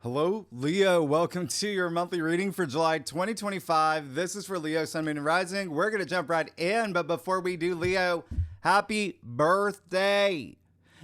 Hello, Leo. Welcome to your monthly reading for July 2025. This is for Leo, Sun, Moon, and Rising. We're going to jump right in, but before we do, Leo, happy birthday.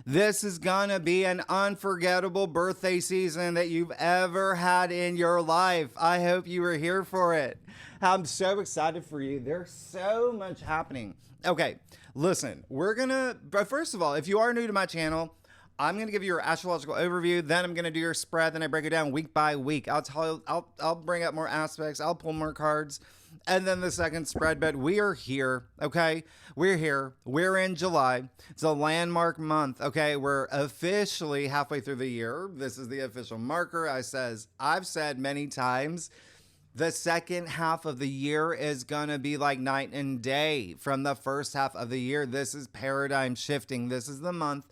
This is going to be an unforgettable birthday season that you've ever had in your life. I hope you were here for it. I'm so excited for you. There's so much happening. Okay, listen, but first of all, if you are new to my channel, I'm going to give you your astrological overview, then I'm going to do your spread, then I break it down week by week. I'll bring up more aspects, I'll pull more cards, and then the second spread. But we are here, okay? We're here. We're in July. It's a landmark month, okay? We're officially halfway through the year. This is the official marker. I've said many times, the second half of the year is going to be like night and day from the first half of the year. This is paradigm shifting. This is the month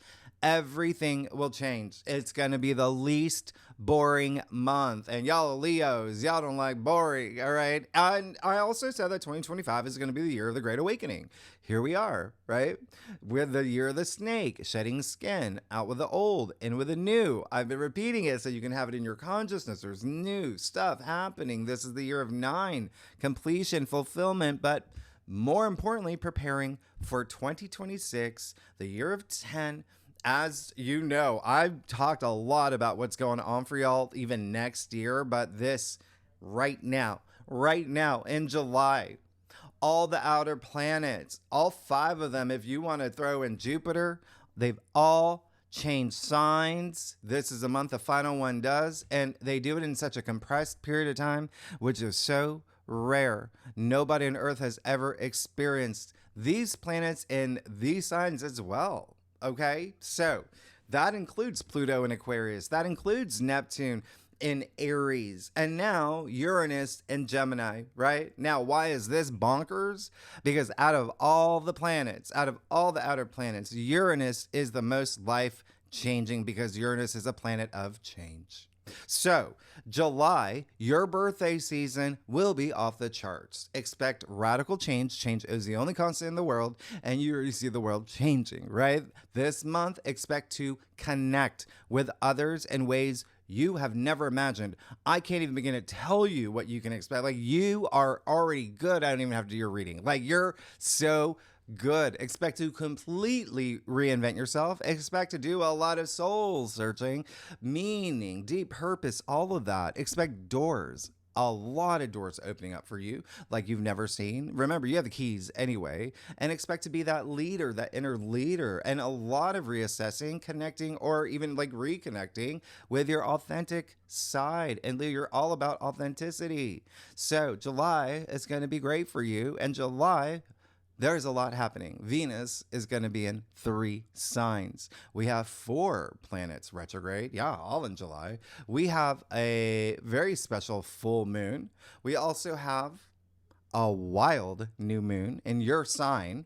everything will change. It's going to be the least boring month. And y'all are Leos. Y'all don't like boring, all right? And I also said that 2025 is going to be the year of the Great Awakening. Here we are, right? We're the year of the snake, shedding skin, out with the old, in with the new. I've been repeating it so you can have it in your consciousness. There's new stuff happening. This is the year of 9, completion, fulfillment, but more importantly, preparing for 2026, the year of 10. As you know, I've talked a lot about what's going on for y'all even next year, but this right now in July, all the outer planets, all 5 of them, if you want to throw in Jupiter, they've all changed signs. This is a month the final one does, and they do it in such a compressed period of time, which is so rare. Nobody on Earth has ever experienced these planets in these signs as well. Okay, so that includes Pluto in Aquarius. That includes Neptune in Aries. And now Uranus in Gemini, right? Now, why is this bonkers? Because out of all the planets, out of all the outer planets, Uranus is the most life-changing because Uranus is a planet of change. So, July, your birthday season will be off the charts. Expect radical change. Change is the only constant in the world, and you already see the world changing, right? This month, expect to connect with others in ways you have never imagined. I can't even begin to tell you what you can expect. Like, you are already good. I don't even have to do your reading. Like, you're so good. Expect to completely reinvent yourself. Expect to do a lot of soul searching, meaning, deep purpose, all of that. Expect doors, a lot of doors opening up for you like you've never seen. Remember, you have the keys anyway, and expect to be that leader, that inner leader, and a lot of reassessing, connecting, or even like reconnecting with your authentic side. And you're all about authenticity. So July is going to be great for you, and July, there's a lot happening. Venus is going to be in 3 signs. We have 4 planets retrograde. Yeah, all in July. We have a very special full moon. We also have a wild new moon in your sign.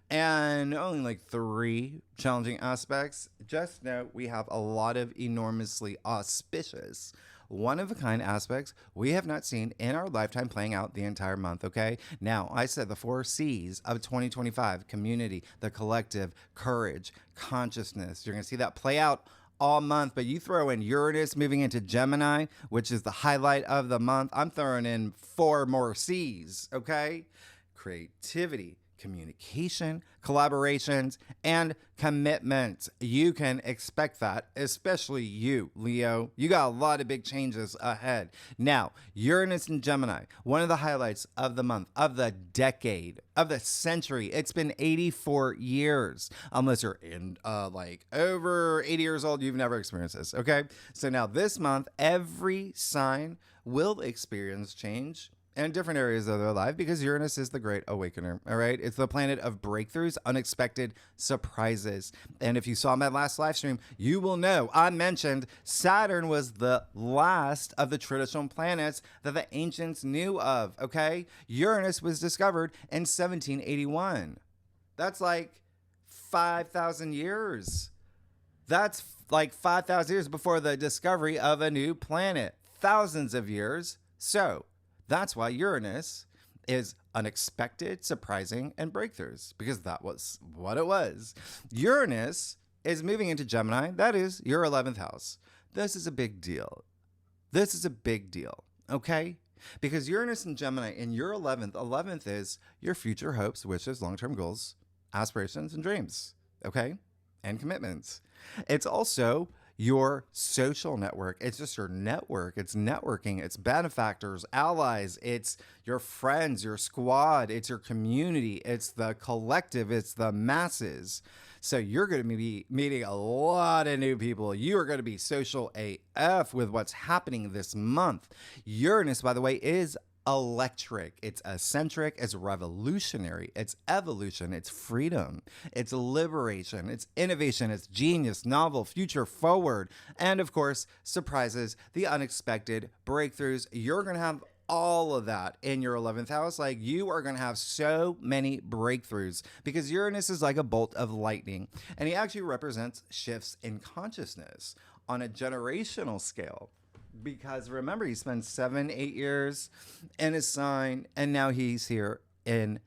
And only like 3 challenging aspects. Just note, we have a lot of enormously auspicious one-of-a-kind aspects we have not seen in our lifetime playing out the entire month, okay? Now, I said the 4 C's of 2025, community, the collective, courage, consciousness. You're going to see that play out all month, but you throw in Uranus moving into Gemini, which is the highlight of the month. I'm throwing in 4 more C's, okay? Creativity, communication, collaborations, and commitment. You can expect that, especially you, Leo. You got a lot of big changes ahead. Now, Uranus and Gemini, one of the highlights of the month, of the decade, of the century. It's been 84 years. Unless you're in like over 80 years old, you've never experienced this, okay? So now this month, every sign will experience change in different areas of their life because Uranus is the great awakener, all right? It's the planet of breakthroughs, unexpected surprises. And if you saw my last live stream, you will know I mentioned Saturn was the last of the traditional planets that the ancients knew of, okay? Uranus was discovered in 1781. That's like 5,000 years. That's like 5,000 years before the discovery of a new planet. Thousands of years. So that's why Uranus is unexpected, surprising, and breakthroughs, because that was what it was. Uranus is moving into Gemini. That is your 11th house. This is a big deal. This is a big deal, okay? Because Uranus and Gemini in your 11th is your future hopes, wishes, long-term goals, aspirations, and dreams, okay? And commitments. It's also your social network. It's just your network. It's networking. It's benefactors, allies. It's your friends, your squad. It's your community. It's the collective. It's the masses. So you're going to be meeting a lot of new people. You are going to be social AF with what's happening this month. Uranus, by the way, is electric. It's eccentric. It's revolutionary. It's evolution. It's freedom. It's liberation. It's innovation. It's genius, novel, future forward. And of course, surprises, the unexpected breakthroughs. You're going to have all of that in your 11th house. Like, you are going to have so many breakthroughs because Uranus is like a bolt of lightning, and he actually represents shifts in consciousness on a generational scale. Because remember, he spent 7-8 years in his sign, and now he's here in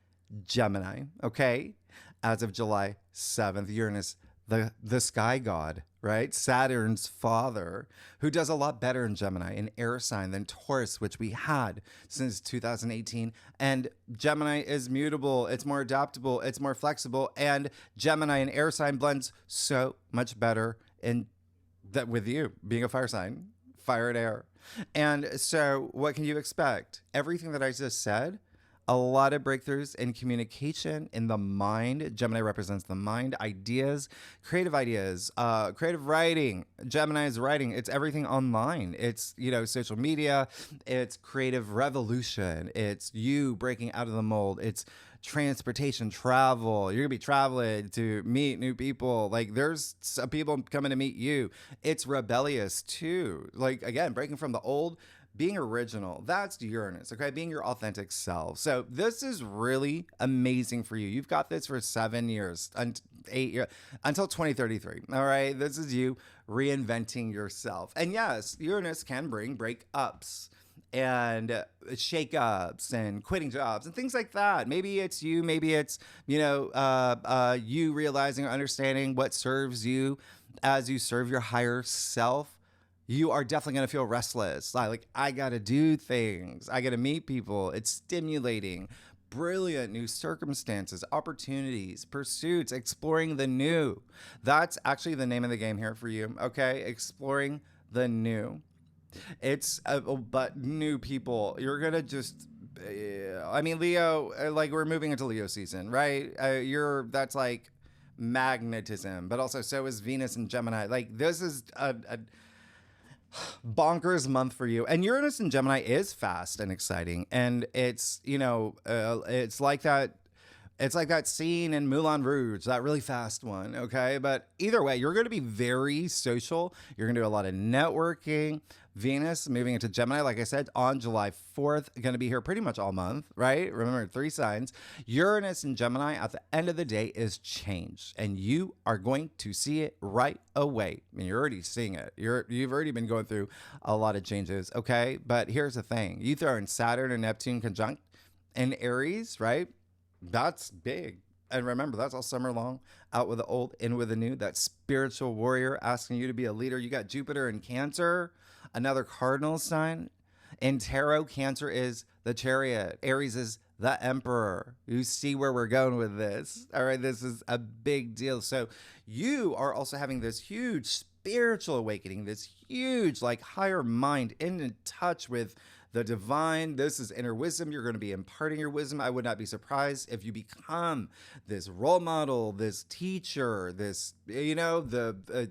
Gemini, okay? As of July 7th, Uranus, the sky god, right? Saturn's father, who does a lot better in Gemini, an air sign, than Taurus, which we had since 2018. And Gemini is mutable, it's more adaptable, it's more flexible, and Gemini and air sign blends so much better in that with you being a fire sign. Fire and air. And so what can you expect? Everything that I just said, a lot of breakthroughs in communication, in the mind. Gemini represents the mind, ideas, creative writing. Gemini is writing. It's everything online. It's, social media. It's creative revolution. It's you breaking out of the mold. It's transportation, travel. You're gonna be traveling to meet new people. Like, there's some people coming to meet you. It's rebellious too. Like, again, breaking from the old, being original. That's Uranus, okay? Being your authentic self. So this is really amazing for you. You've got this for 7 years, 8 years, until 2033. All right, this is you reinventing yourself. And yes, Uranus can bring breakups and shakeups and quitting jobs and things like that. Maybe it's you, maybe it's, you realizing or understanding what serves you as you serve your higher self. You are definitely going to feel restless. Like, I got to do things. I got to meet people. It's stimulating. Brilliant new circumstances, opportunities, pursuits, exploring the new. That's actually the name of the game here for you, okay? Exploring the new. It's but new people. You're gonna just, Leo. Like, we're moving into Leo season, right? That's like magnetism, but also so is Venus and Gemini. Like, this is a bonkers month for you. And Uranus and Gemini is fast and exciting, and it's it's like that. It's like that scene in Moulin Rouge, that really fast one, okay? But either way, you're going to be very social. You're going to do a lot of networking. Venus moving into Gemini, like I said, on July 4th, going to be here pretty much all month, right? Remember, 3 signs. Uranus and Gemini, at the end of the day, is change. And you are going to see it right away. I mean, you're already seeing it. You've already been going through a lot of changes, okay? But here's the thing. You throw in Saturn and Neptune conjunct in Aries, right? That's big. And remember, that's all summer long. Out with the old, in with the new. That spiritual warrior asking you to be a leader. You got Jupiter in Cancer, another cardinal sign. In tarot, Cancer is the Chariot. Aries is the Emperor. You see where we're going with this. All right, this is a big deal. So you are also having this huge spiritual awakening, this huge, like, higher mind in touch with the divine. This is inner wisdom. You're going to be imparting your wisdom. I would not be surprised if you become this role model, this teacher, this,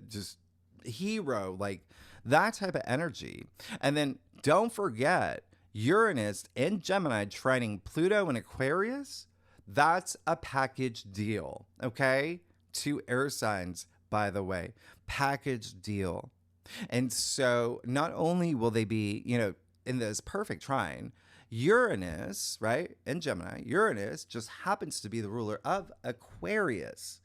just hero, like that type of energy. And then don't forget, Uranus in Gemini trining Pluto in Aquarius. That's a package deal, okay? 2 air signs, by the way. Package deal. And so not only will they be, in this perfect trine, Uranus, right, in Gemini, Uranus just happens to be the ruler of Aquarius.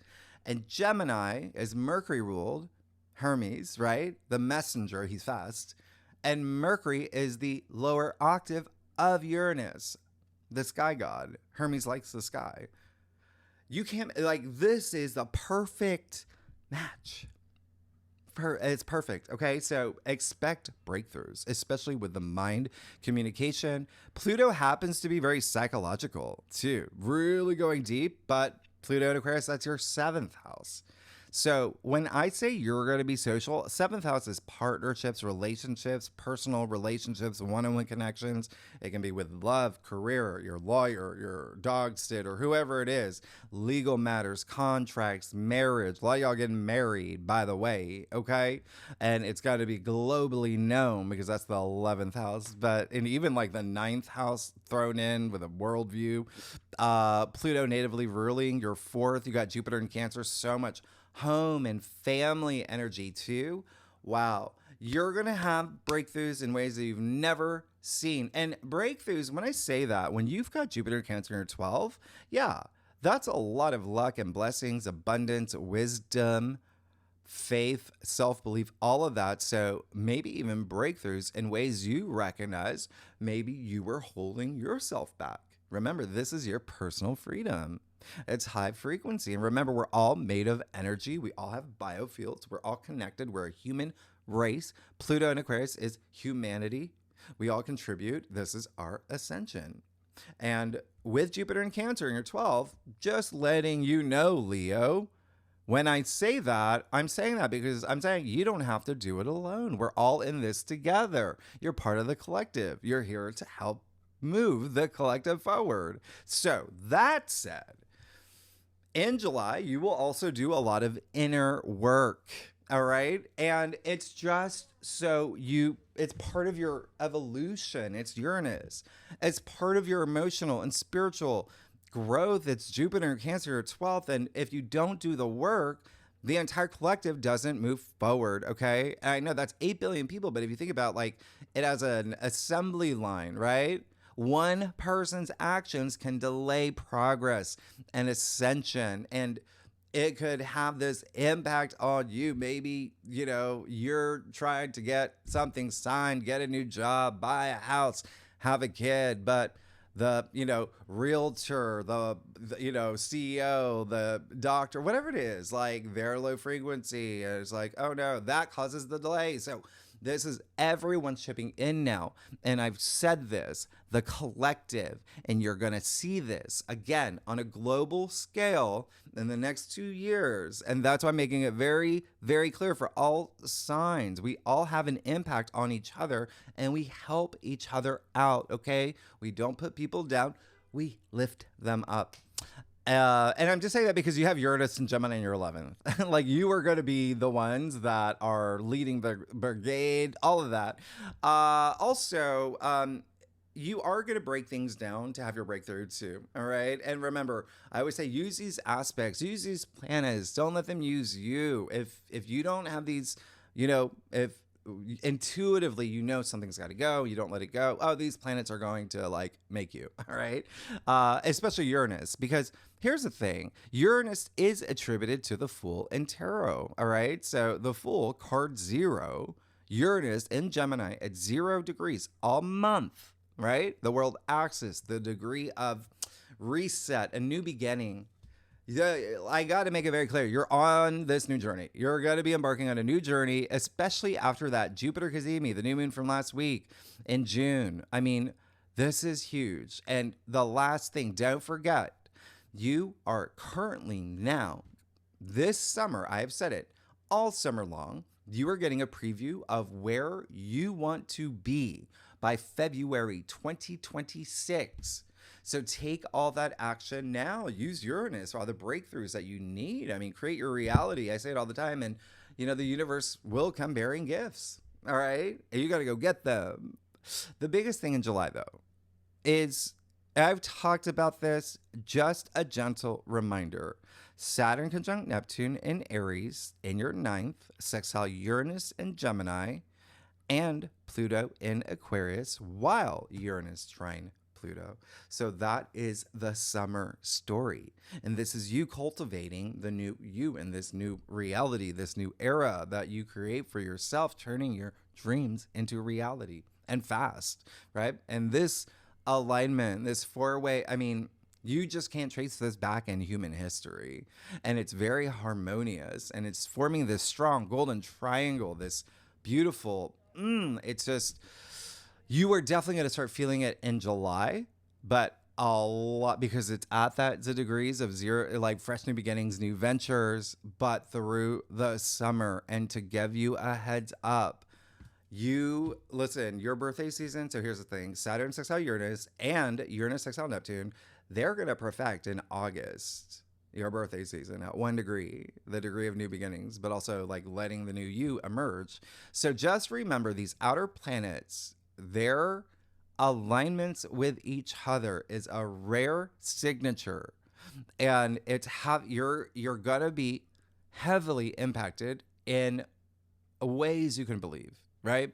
And Gemini is Mercury ruled, Hermes, right, the messenger, he's fast. And Mercury is the lower octave of Uranus, the sky god. Hermes likes the sky. You can't, like, this is the perfect match it's perfect. Okay, so expect breakthroughs, especially with the mind communication. Pluto happens to be very psychological too, really going deep. But Pluto in Aquarius, that's your seventh house. So when I say you're going to be social, seventh house is partnerships, relationships, personal relationships, one-on-one connections. It can be with love, career, your lawyer, your dog sitter, whoever it is, legal matters, contracts, marriage. A lot of y'all getting married, by the way, okay? And it's got to be globally known because that's the 11th house. But and even like the ninth house thrown in with a worldview. Pluto natively ruling your fourth. You got Jupiter in Cancer, so much home and family energy too. Wow. You're going to have breakthroughs in ways that you've never seen. And breakthroughs, when I say that, when you've got Jupiter Cancer in your 12, yeah, that's a lot of luck and blessings, abundance, wisdom, faith, self-belief, all of that. So maybe even breakthroughs in ways you recognize maybe you were holding yourself back. Remember, this is your personal freedom. It's high frequency. And remember, we're all made of energy. We all have biofields. We're all connected. We're a human race. Pluto in Aquarius is humanity. We all contribute. This is our ascension. And with Jupiter in Cancer in your 12, just letting you know, Leo, when I say that, I'm saying that because I'm saying you don't have to do it alone. We're all in this together. You're part of the collective. You're here to help move the collective forward. So that said, in July, you will also do a lot of inner work. All right. And it's just so it's part of your evolution. It's Uranus. It's part of your emotional and spiritual growth. It's Jupiter in Cancer, your 12th. And if you don't do the work, the entire collective doesn't move forward. Okay. And I know that's 8 billion people, but if you think about like it as an assembly line, right? One person's actions can delay progress and ascension, and it could have this impact on you. Maybe, you're trying to get something signed, get a new job, buy a house, have a kid, but the, realtor, the CEO, the doctor, whatever it is, like they're low frequency. And it's like, oh no, that causes the delay. So this is everyone chipping in now. And I've said this, the collective, and you're going to see this again on a global scale in the next 2 years. And that's why I'm making it very, very clear for all signs. We all have an impact on each other and we help each other out. Okay. We don't put people down. We lift them up. And I'm just saying that because you have Uranus and Gemini in your 11th. Like you are going to be the ones that are leading the brigade, all of that. You are going to break things down to have your breakthrough too. All right. And remember, I always say use these aspects, use these planets. Don't let them use you. If you don't have these, if intuitively something's got to go, you don't let it go. Oh, these planets are going to like make you. All right. Especially Uranus, because here's the thing. Uranus is attributed to the Fool in tarot. All right. So the Fool, card 0, Uranus in Gemini at 0 degrees all month. Right? The world axis, the degree of reset, a new beginning. Yeah, I got to make it very clear. You're on this new journey. You're going to be embarking on a new journey, especially after that Jupiter Kazemi, the new moon from last week in June. I mean, this is huge. And the last thing, don't forget, you are currently now, this summer, I have said it, all summer long, you are getting a preview of where you want to be by February 2026. So take all that action now. Use Uranus for all the breakthroughs that you need. I mean, create your reality. I say it all the time. And, the universe will come bearing gifts. All right? And you got to go get them. The biggest thing in July, though, is I've talked about this, just a gentle reminder. Saturn conjunct Neptune in Aries in your 9th, sextile Uranus in Gemini, and Pluto in Aquarius, while Uranus trine Pluto. So that is the summer story. And this is you cultivating the new you in this new reality, this new era that you create for yourself, turning your dreams into reality and fast, right? And this alignment, this 4-way, You just can't trace this back in human history. And it's very harmonious, and it's forming this strong golden triangle, this beautiful, it's just, you are definitely going to start feeling it in July, but a lot, because it's at the degrees of zero, like fresh new beginnings, new ventures, but through the summer. And to give you a heads up, you listen, your birthday season. So here's the thing: Saturn sextile Uranus and Uranus sextile Neptune, they're going to perfect in August, your birthday season, at 1 degree, the degree of new beginnings, but also like letting the new you emerge. So just remember, these outer planets, their alignments with each other is a rare signature, and you're gonna be heavily impacted in ways you can believe, right?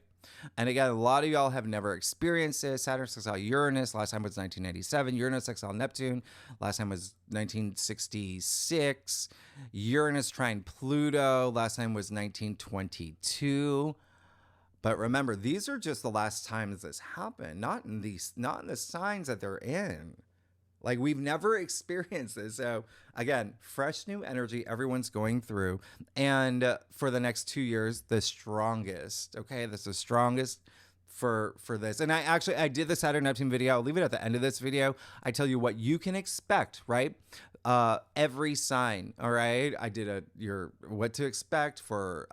And again, a lot of y'all have never experienced this. Saturn sextile Uranus, last time was 1997. Uranus sextile Neptune, last time was 1966. Uranus trine Pluto, last time was 1922. But remember, these are just the last times this happened, not in the signs that they're in. Like, we've never experienced this. So again, fresh new energy everyone's going through. And for the next 2 years, the strongest. Okay, that's the strongest for this. And I did the Saturn Neptune video. I'll leave it at the end of this video. I tell you what you can expect, right? Every sign. All right. I did what to expect for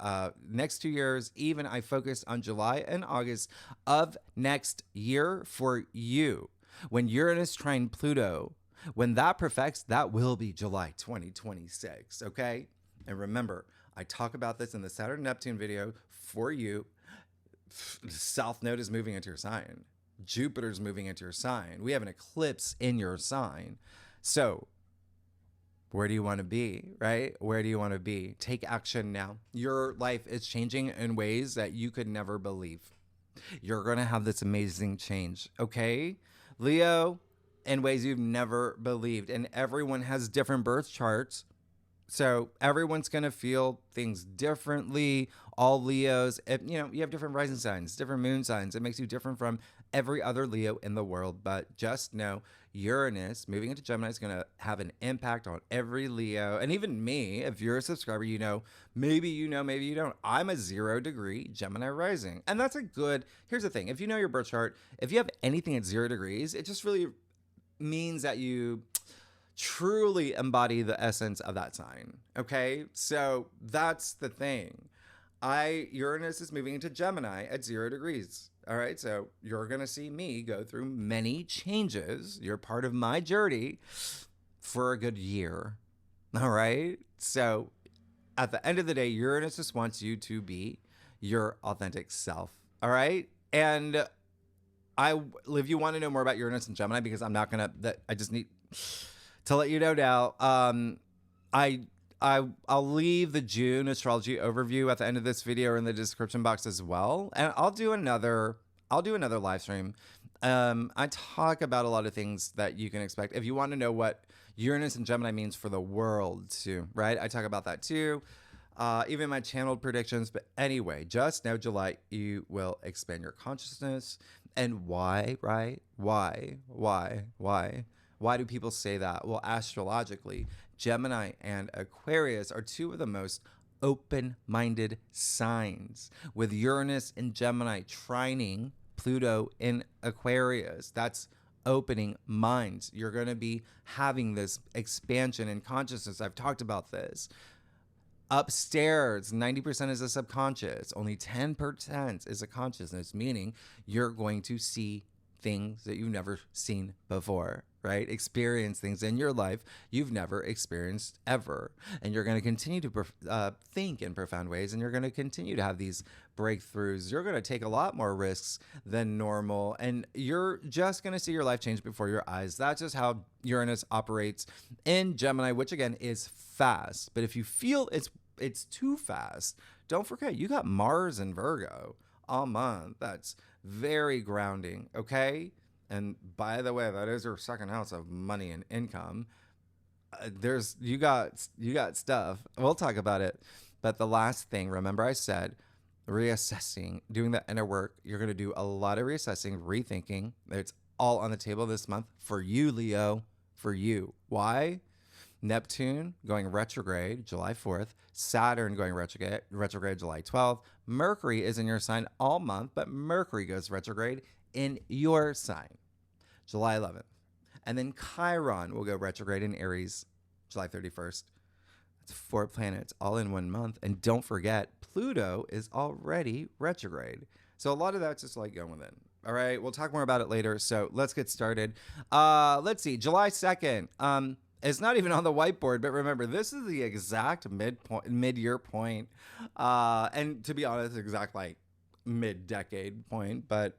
next 2 years. Even I focused on July and August of next year for you. When Uranus trine Pluto, when that perfects, that will be July 2026. Okay. And remember, I talk about this in the Saturn Neptune video for you. The South Node is moving into your sign. Jupiter's moving into your sign. We have an eclipse in your sign. So where do you want to be, right? Where do you want to be? Take action now. Your life is changing in ways that you could never believe. You're going to have this amazing change, okay? Leo, in ways you've never believed. And everyone has different birth charts. So everyone's going to feel things differently. All Leos, you have different rising signs, different moon signs. It makes you different from every other Leo in the world. But just know Uranus moving into Gemini is going to have an impact on every Leo. And even me, if you're a subscriber, maybe you don't. I'm a 0 degree Gemini rising. And that's here's the thing. If you know your birth chart, if you have anything at 0 degrees, it just really means that you truly embody the essence of that sign. Okay. So that's the thing. Uranus is moving into Gemini at 0 degrees. All right. So you're going to see me go through many changes. You're part of my journey for a good year. All right. So at the end of the day, Uranus just wants you to be your authentic self. All right. And if you want to know more about Uranus and Gemini, because I just need to let you know now, I'll leave the June astrology overview at the end of this video or in the description box as well. And I'll do another live stream. I talk about a lot of things that you can expect. If you want to know what Uranus and Gemini means for the world too, right? I talk about that too. Even my channeled predictions. But anyway, just know July, you will expand your consciousness. And why, right? Why do people say that? Well, astrologically, Gemini and Aquarius are two of the most open-minded signs, with Uranus and Gemini trining Pluto in Aquarius. That's opening minds. You're going to be having this expansion in consciousness. I've talked about this. Upstairs, 90% is a subconscious. Only 10% is a consciousness, meaning you're going to see things that you've never seen before, right? Experience things in your life you've never experienced ever. And you're going to continue to think in profound ways, and you're going to continue to have these breakthroughs. You're going to take a lot more risks than normal, and you're just going to see your life change before your eyes. That's just how Uranus operates in Gemini, which again is fast. But if you feel it's too fast, don't forget you got Mars and Virgo all month. That's very grounding, okay? And by the way, that is your second house of money and income. You got stuff. We'll talk about it. But the last thing, remember I said reassessing, doing that inner work. You're going to do a lot of reassessing, rethinking. It's all on the table this month for you, Leo. for you. Why? Neptune going retrograde July 4th, Saturn going retrograde July 12th. Mercury is in your sign all month, but Mercury goes retrograde in your sign July 11th. And then Chiron will go retrograde in Aries July 31st. That's 4 planets all in 1 month. And don't forget, Pluto is already retrograde. So a lot of that's just like going in. All right, we'll talk more about it later. So let's get started. Let's see, July 2nd. It's not even on the whiteboard, but remember, this is the exact mid-year point. And to be honest, exact like mid-decade point. But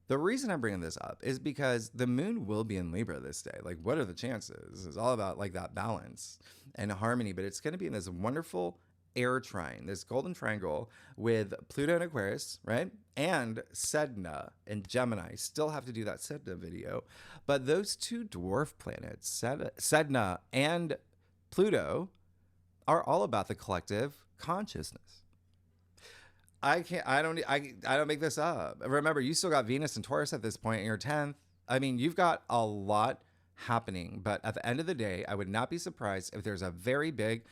the reason I'm bringing this up is because the moon will be in Libra this day. Like, what are the chances? It's all about like that balance and harmony. But it's going to be in this wonderful air trine, this golden triangle with Pluto in Aquarius, right? And Sedna and Gemini. Still have to do that Sedna video. But those two dwarf planets, Sedna and Pluto, are all about the collective consciousness. I don't make this up. Remember, you still got Venus and Taurus at this point in your 10th. I mean, you've got a lot happening, but at the end of the day, I would not be surprised if there's a very big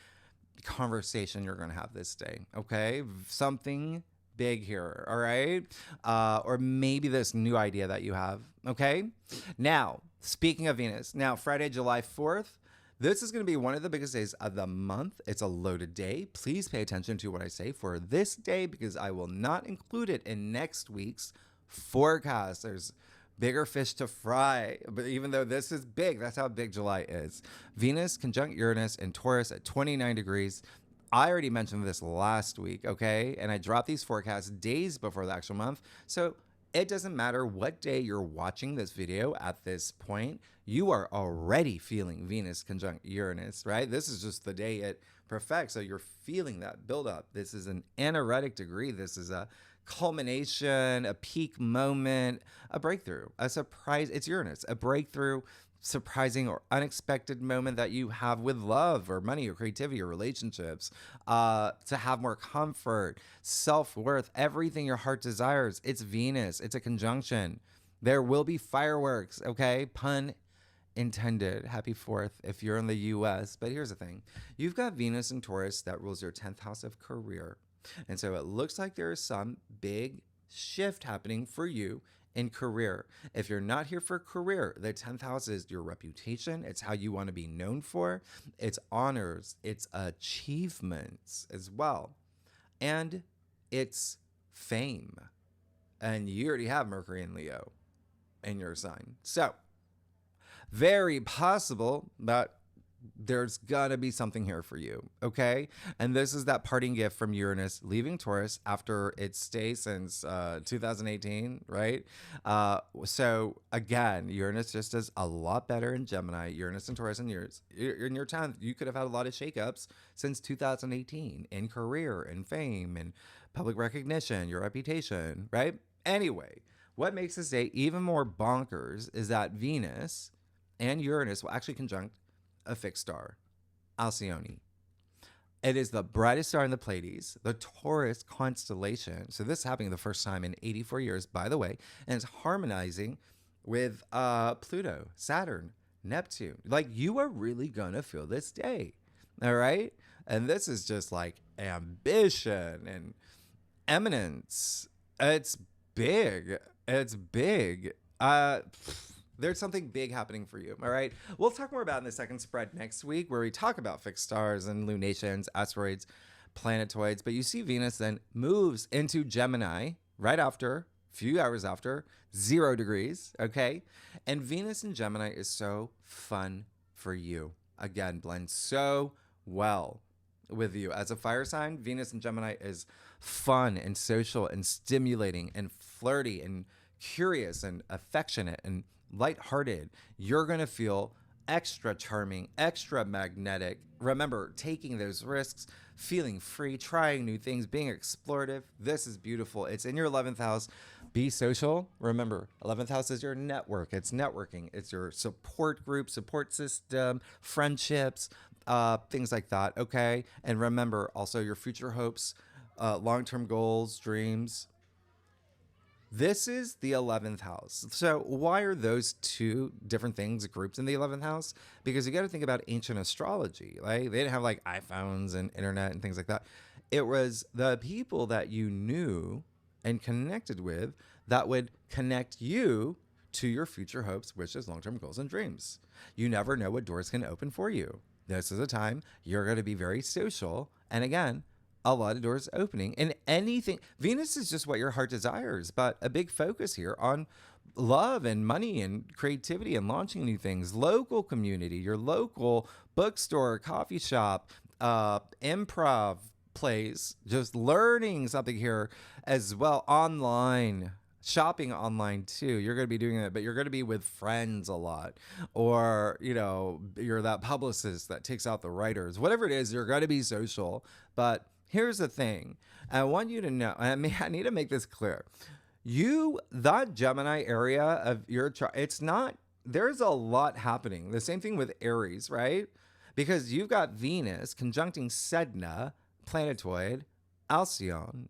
conversation you're going to have this day. Okay. Something big here. All right. Or maybe this new idea that you have. Okay. Now, speaking of Venus, now Friday, July 4th, this is going to be one of the biggest days of the month. It's a loaded day. Please pay attention to what I say for this day because I will not include it in next week's forecast. There's bigger fish to fry. But even though this is big, that's how big July is. Venus conjunct Uranus and Taurus at 29 degrees. I already mentioned this last week, okay? And I dropped these forecasts days before the actual month. So it doesn't matter what day you're watching this video at this point, you are already feeling Venus conjunct Uranus, right? This is just the day it perfects. So you're feeling that buildup. This is an anaretic degree. This is a culmination, a peak moment, a breakthrough, a surprise. It's Uranus, a breakthrough, surprising or unexpected moment that you have with love or money or creativity or relationships, to have more comfort, self-worth, everything your heart desires. It's Venus. It's a conjunction. There will be fireworks, okay? Pun intended. Happy 4th if you're in the US. But here's the thing. You've got Venus and Taurus that rules your 10th house of career. And so it looks like there is some big shift happening for you in career. If you're not here for career, the 10th house is your reputation. It's how you want to be known for. It's honors. It's achievements as well. And it's fame. And you already have Mercury and Leo in your sign. So very possible that there's gotta be something here for you, okay? And this is that parting gift from Uranus leaving Taurus after its stay since 2018, right? So again, Uranus just does a lot better in Gemini. Uranus and Taurus in your 10th, you could have had a lot of shakeups since 2018 in career and fame and public recognition, your reputation, right? Anyway, what makes this day even more bonkers is that Venus and Uranus will actually conjunct a fixed star, Alcyone. It is the brightest star in the Pleiades, the Taurus constellation. So this is happening the first time in 84 years, by the way, and it's harmonizing with Pluto, Saturn, Neptune. Like, you are really gonna feel this day, all right? And this is just like ambition and eminence. It's big. It's big. There's something big happening for you, all right? We'll talk more about in the second spread next week where we talk about fixed stars and lunations, asteroids, planetoids. But you see Venus then moves into Gemini right after, a few hours after, 0 degrees, okay? And Venus in Gemini is so fun for you. Again, blends so well with you. As a fire sign, Venus in Gemini is fun and social and stimulating and flirty and curious and affectionate and lighthearted. You're going to feel extra charming, extra magnetic. Remember, taking those risks, feeling free, trying new things, being explorative. This is beautiful. It's in your 11th house. Be social. Remember, 11th house is your network. It's networking. It's your support group, support system, friendships, things like that. Okay. And remember also your future hopes, long-term goals, dreams. This is the 11th house. So why are those two different things grouped in the 11th house? Because you got to think about ancient astrology. Like they didn't have like iPhones and internet and things like that. It was the people that you knew and connected with that would connect you to your future hopes, wishes, long-term goals, and dreams. You never know what doors can open for you. This is a time you're going to be very social. And again, a lot of doors opening and anything. Venus is just what your heart desires, but a big focus here on love and money and creativity and launching new things, local community, your local bookstore, coffee shop, improv plays, just learning something here as well, online. Shopping online too. You're going to be doing that, but you're going to be with friends a lot. Or, you're that publicist that takes out the writers. Whatever it is, you're going to be social. But here's the thing. I want you to know, I need to make this clear. That Gemini area of your chart, there's a lot happening. The same thing with Aries, right? Because you've got Venus conjuncting Sedna, planetoid, Alcyone,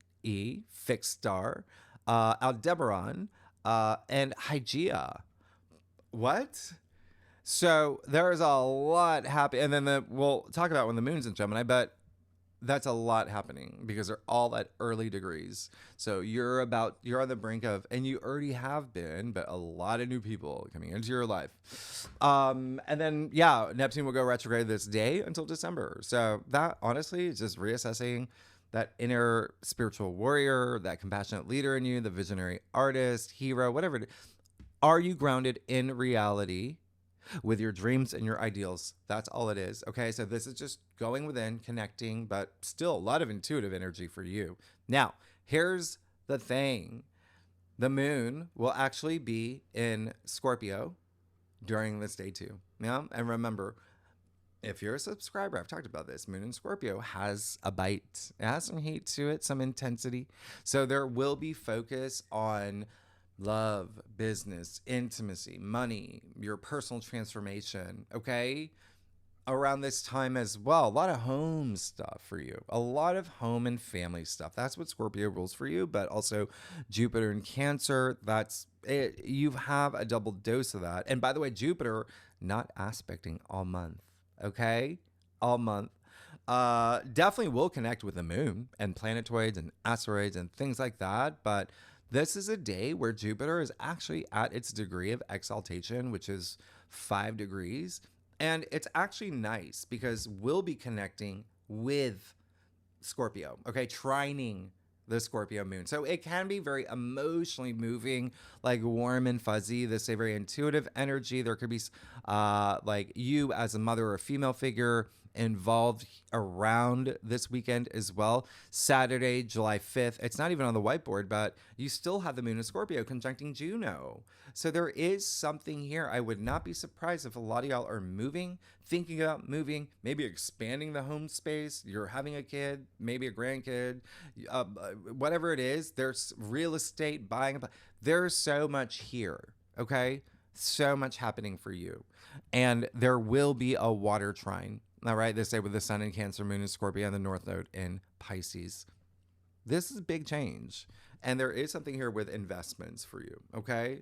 fixed star, Aldebaran, and Hygeia. What? So there's a lot happening. And then we'll talk about when the moon's in Gemini, but that's a lot happening because they're all at early degrees. So you're on the brink of, and you already have been, but a lot of new people coming into your life. And then, Neptune will go retrograde this day until December. So that honestly is just reassessing that inner spiritual warrior, that compassionate leader in you, the visionary artist, hero, whatever it is. Are you grounded in reality with your dreams and your ideals? That's all it is. Okay. So this is just going within, connecting, but still a lot of intuitive energy for you. Now, here's the thing. The moon will actually be in Scorpio during this day too. Yeah. And remember, if you're a subscriber, I've talked about this. Moon in Scorpio has a bite. It has some heat to it, some intensity. So there will be focus on love, business, intimacy, money, your personal transformation, okay? Around this time as well. A lot of home stuff for you. A lot of home and family stuff. That's what Scorpio rules for you, but also Jupiter in Cancer. That's it. You have a double dose of that. And by the way, Jupiter not aspecting all month. Okay, all month. Definitely will connect with the moon and planetoids and asteroids and things like that. But this is a day where Jupiter is actually at its degree of exaltation, which is 5 degrees. And it's actually nice because we'll be connecting with Scorpio, okay, trining the Scorpio moon. So it can be very emotionally moving, like warm and fuzzy. This is a very intuitive energy. There could be like you as a mother or a female figure involved around this weekend as well. Saturday, July 5th. It's not even on the whiteboard, but you still have the moon in Scorpio conjuncting Juno. So there is something here. I would not be surprised if a lot of y'all are moving, thinking about moving, maybe expanding the home space. You're having a kid, maybe a grandkid, whatever it is. There's real estate, buying. There's so much here, okay? So much happening for you. And there will be a water trine. All right, they say with the sun in Cancer, moon in Scorpio, and the North Node in Pisces. This is a big change. And there is something here with investments for you, okay?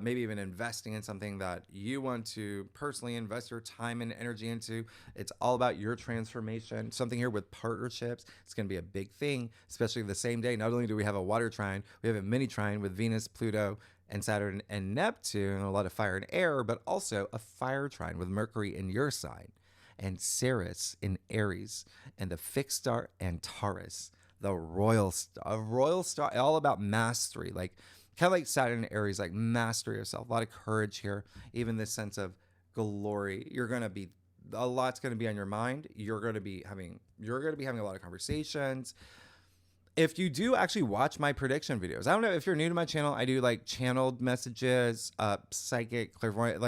Maybe even investing in something that you want to personally invest your time and energy into. It's all about your transformation. Something here with partnerships. It's going to be a big thing, especially the same day. Not only do we have a water trine, we have a mini trine with Venus, Pluto, and Saturn and Neptune, a lot of fire and air, but also a fire trine with Mercury in your sign, and Ceres in Aries, and the fixed star Antares, the royal star, all about mastery, like kind of like Saturn and Aries, like mastery of yourself, a lot of courage here, even this sense of glory. A lot's going to be on your mind. You're going to be having a lot of conversations. If you do actually watch my prediction videos, I don't know if you're new to my channel, I do like channeled messages, psychic, clairvoyant,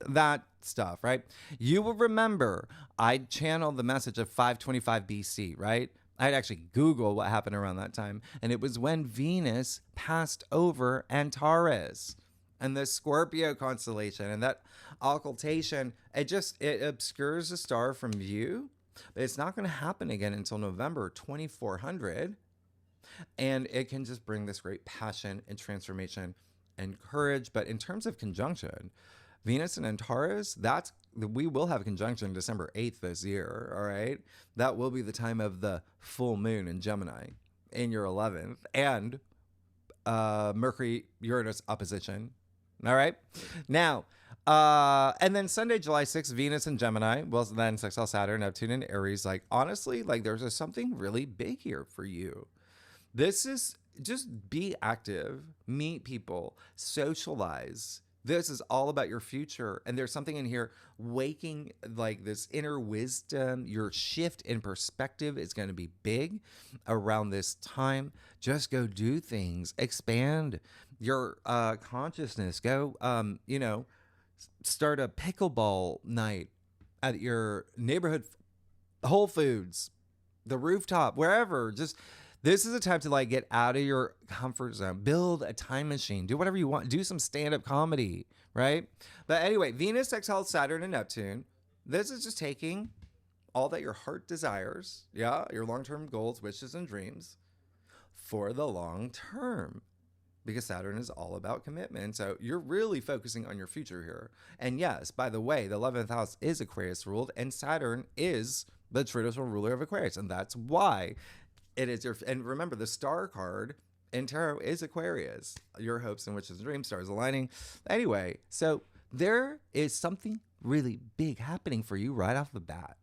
that stuff, right? You will remember I channeled the message of 525 BC, right? I'd actually Google what happened around that time. And it was when Venus passed over Antares and the Scorpio constellation, and that occultation, it obscures the star from view, but it's not going to happen again until November 2400. And it can just bring this great passion and transformation and courage. But in terms of conjunction, Venus and Taurus, we will have a conjunction December 8th this year, all right? That will be the time of the full moon in Gemini in your 11th, and Mercury Uranus opposition. All right. Now, and then Sunday, July 6th, Venus and Gemini. Well, then sextile Saturn, Neptune, and Aries. Like, honestly, like there's something really big here for you. This is just be active, meet people, socialize. This is all about your future. And there's something in here waking like this inner wisdom. Your shift in perspective is going to be big around this time. Just go do things, expand your consciousness. Go, start a pickleball night at your neighborhood Whole Foods, the rooftop, wherever. Just this is a time to like get out of your comfort zone, build a time machine, do whatever you want, do some stand-up comedy, right? But anyway, Venus sextiles Saturn and Neptune. This is just taking all that your heart desires, your long-term goals, wishes, and dreams for the long term. Because Saturn is all about commitment. So you're really focusing on your future here. And yes, by the way, the 11th house is Aquarius ruled, and Saturn is the traditional ruler of Aquarius. And that's why it is and remember, the star card in tarot is Aquarius. Your hopes and wishes and dreams, stars aligning. Anyway, so there is something really big happening for you right off the bat.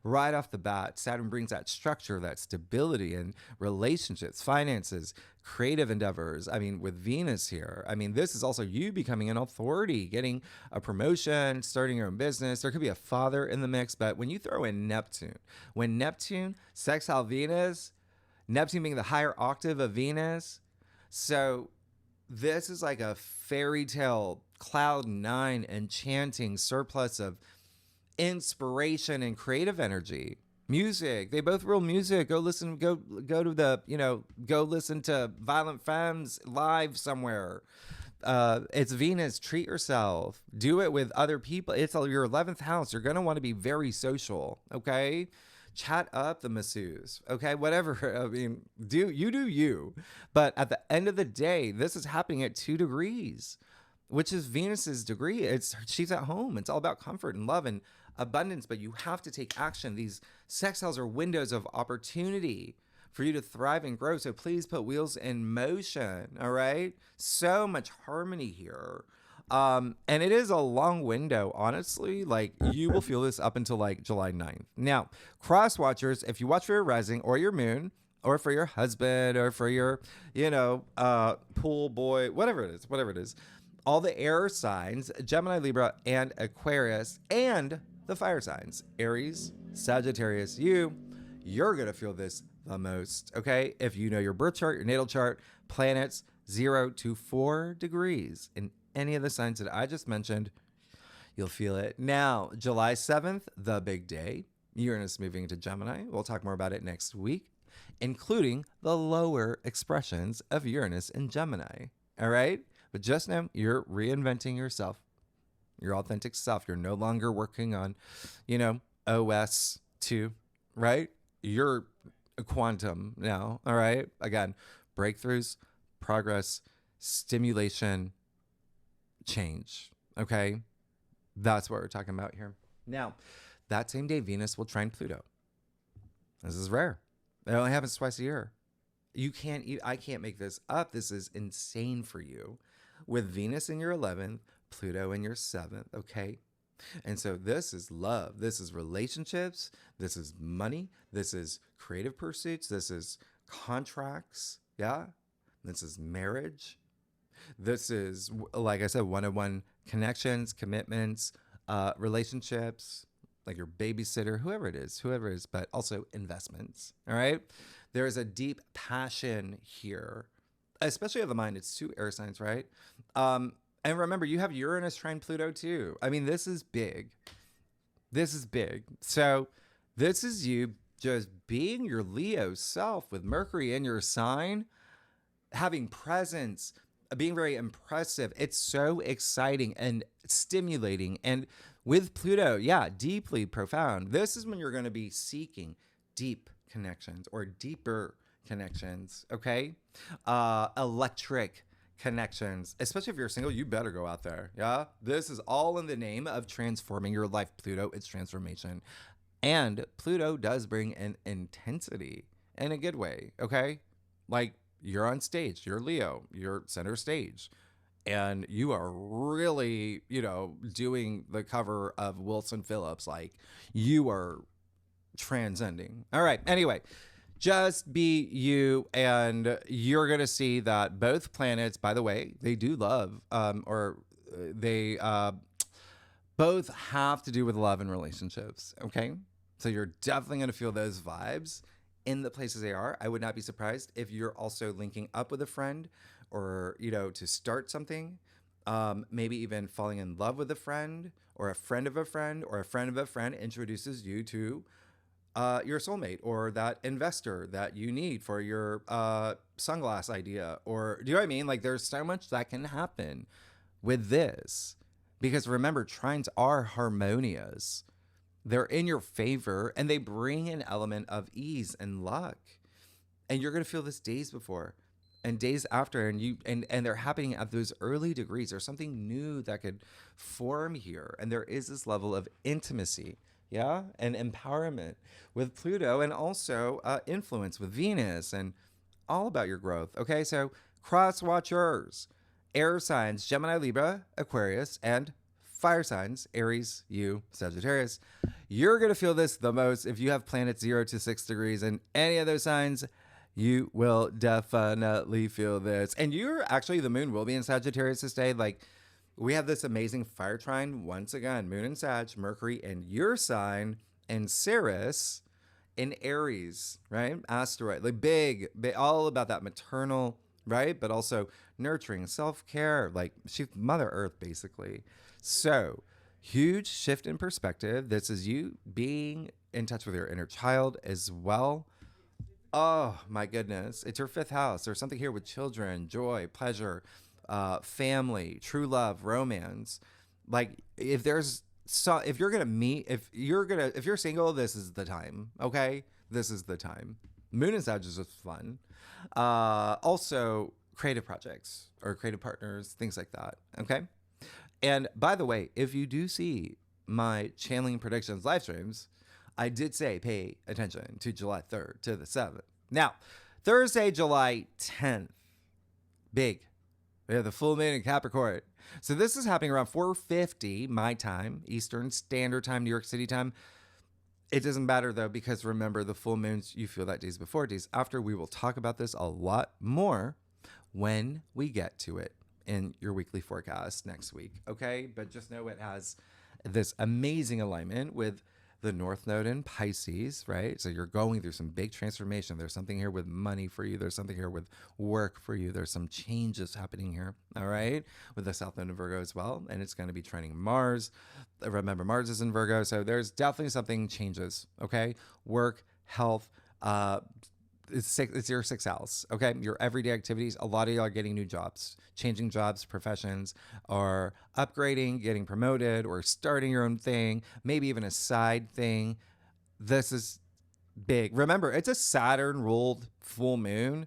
Right off the bat, Saturn brings that structure, that stability in relationships, finances, creative endeavors. I mean, with Venus here, I mean, this is also you becoming an authority, getting a promotion, starting your own business. There could be a father in the mix, but when you throw in Neptune, when Neptune sextile Venus, Neptune being the higher octave of Venus, so this is like a fairy tale, cloud nine, enchanting surplus of inspiration and creative energy. Music, they both rule music. Go listen to Violent Femmes live somewhere. It's Venus. Treat yourself. Do it with other people. It's your 11th house. You're going to want to be very social, okay? Chat up the masseuse, okay? Whatever. I mean, do you. But at the end of the day, this is happening at 2 degrees, which is Venus's degree. She's at home. It's all about comfort and love and abundance, but you have to take action. These sextiles are windows of opportunity for you to thrive and grow. So please put wheels in motion, all right? So much harmony here. And it is a long window, honestly. Like, you will feel this up until like July 9th. Now, cross watchers, if you watch for your rising or your moon, or for your husband, or for your, pool boy, whatever it is, all the air signs, Gemini, Libra, and Aquarius, and the fire signs, Aries, Sagittarius, you're going to feel this the most, okay? If you know your birth chart, your natal chart, planets 0 to 4 degrees in any of the signs that I just mentioned, you'll feel it. Now, July 7th, the big day, Uranus moving into Gemini. We'll talk more about it next week, including the lower expressions of Uranus in Gemini, all right? But just know you're reinventing yourself, your authentic self. You're no longer working on, OS 2, right? You're a quantum now, all right? Again, breakthroughs, progress, stimulation, change, okay? That's what we're talking about here. Now, that same day, Venus will trine Pluto. This is rare. It only happens twice a year. I can't make this up. This is insane for you. With Venus in your 11th, Pluto in your 7th, okay? And so this is love. This is relationships. This is money. This is creative pursuits. This is contracts, yeah? This is marriage. This is, like I said, one-on-one connections, commitments, relationships, like your babysitter, whoever it is, but also investments, all right? There is a deep passion here, especially of the mind. It's 2 air signs, right? And remember, you have Uranus trine Pluto too. I mean, this is big. This is big. So this is you just being your Leo self with Mercury in your sign, having presence, being very impressive. It's so exciting and stimulating. And with Pluto, deeply profound. This is when you're going to be seeking deep connections or deeper connections, okay? Electric connections. Especially if you're single, you better go out there. Yeah. This is all in the name of transforming your life. Pluto, it's transformation. And Pluto does bring an intensity in a good way, okay? Like you're on stage, you're Leo, you're center stage, and you are really, doing the cover of Wilson Phillips. Like you are transcending. All right. Anyway, just be you, and you're going to see that both planets, by the way, they do love, or they both have to do with love and relationships. Okay. So you're definitely going to feel those vibes in the places they are. I would not be surprised if you're also linking up with a friend or, to start something. Maybe even falling in love with a friend or a friend of a friend or a friend of a friend introduces you to your soulmate or that investor that you need for your sunglass idea. Or do you know what I mean? Like there's so much that can happen with this. Because remember, trines are harmonious. They're in your favor and they bring an element of ease and luck. And you're going to feel this days before and days after, and they're happening at those early degrees. There's something new that could form here. And there is this level of intimacy, yeah, and empowerment with Pluto, and also influence with Venus, and all about your growth. Okay, so cross watchers, air signs, Gemini, Libra, Aquarius, and fire signs, Aries, you, Sagittarius. You're going to feel this the most if you have planets 0 to 6 degrees in any of those signs. You will definitely feel this. And you're actually, the moon will be in Sagittarius this day. Like, we have this amazing fire trine once again, moon in Sag, Mercury in your sign, and Ceres in Aries, right? Asteroid, like big, all about that maternal, right? But also nurturing, self-care, like she's Mother Earth, basically. So, huge shift in perspective. This is you being in touch with your inner child as well. Oh my goodness. It's your fifth house. There's something here with children, joy, pleasure, family, true love, romance. Like if you're going to meet, if you're single, this is the time. Okay. This is the time. Moon and Sag is just fun. Also creative projects or creative partners, things like that. Okay. And by the way, if you do see my channeling predictions live streams, I did say pay attention to July 3rd to the 7th. Now, Thursday, July 10th, big. We have the full moon in Capricorn. So this is happening around 4:50 my time, Eastern Standard Time, New York City time. It doesn't matter though, because remember the full moons, you feel that days before, days after. We will talk about this a lot more when we get to it in your weekly forecast next week. Okay. But just know it has this amazing alignment with the North Node in Pisces, right? So you're going through some big transformation. There's something here with money for you. There's something here with work for you. There's some changes happening here, all right? With the South Node in Virgo as well. And it's going to be trining Mars. Remember, Mars is in Virgo. So there's definitely something changes, okay? Work, health, it's your sixth house, okay? Your everyday activities. A lot of y'all are getting new jobs, changing jobs, professions, or upgrading, getting promoted, or starting your own thing, maybe even a side thing. This is big. Remember, it's a Saturn ruled full moon.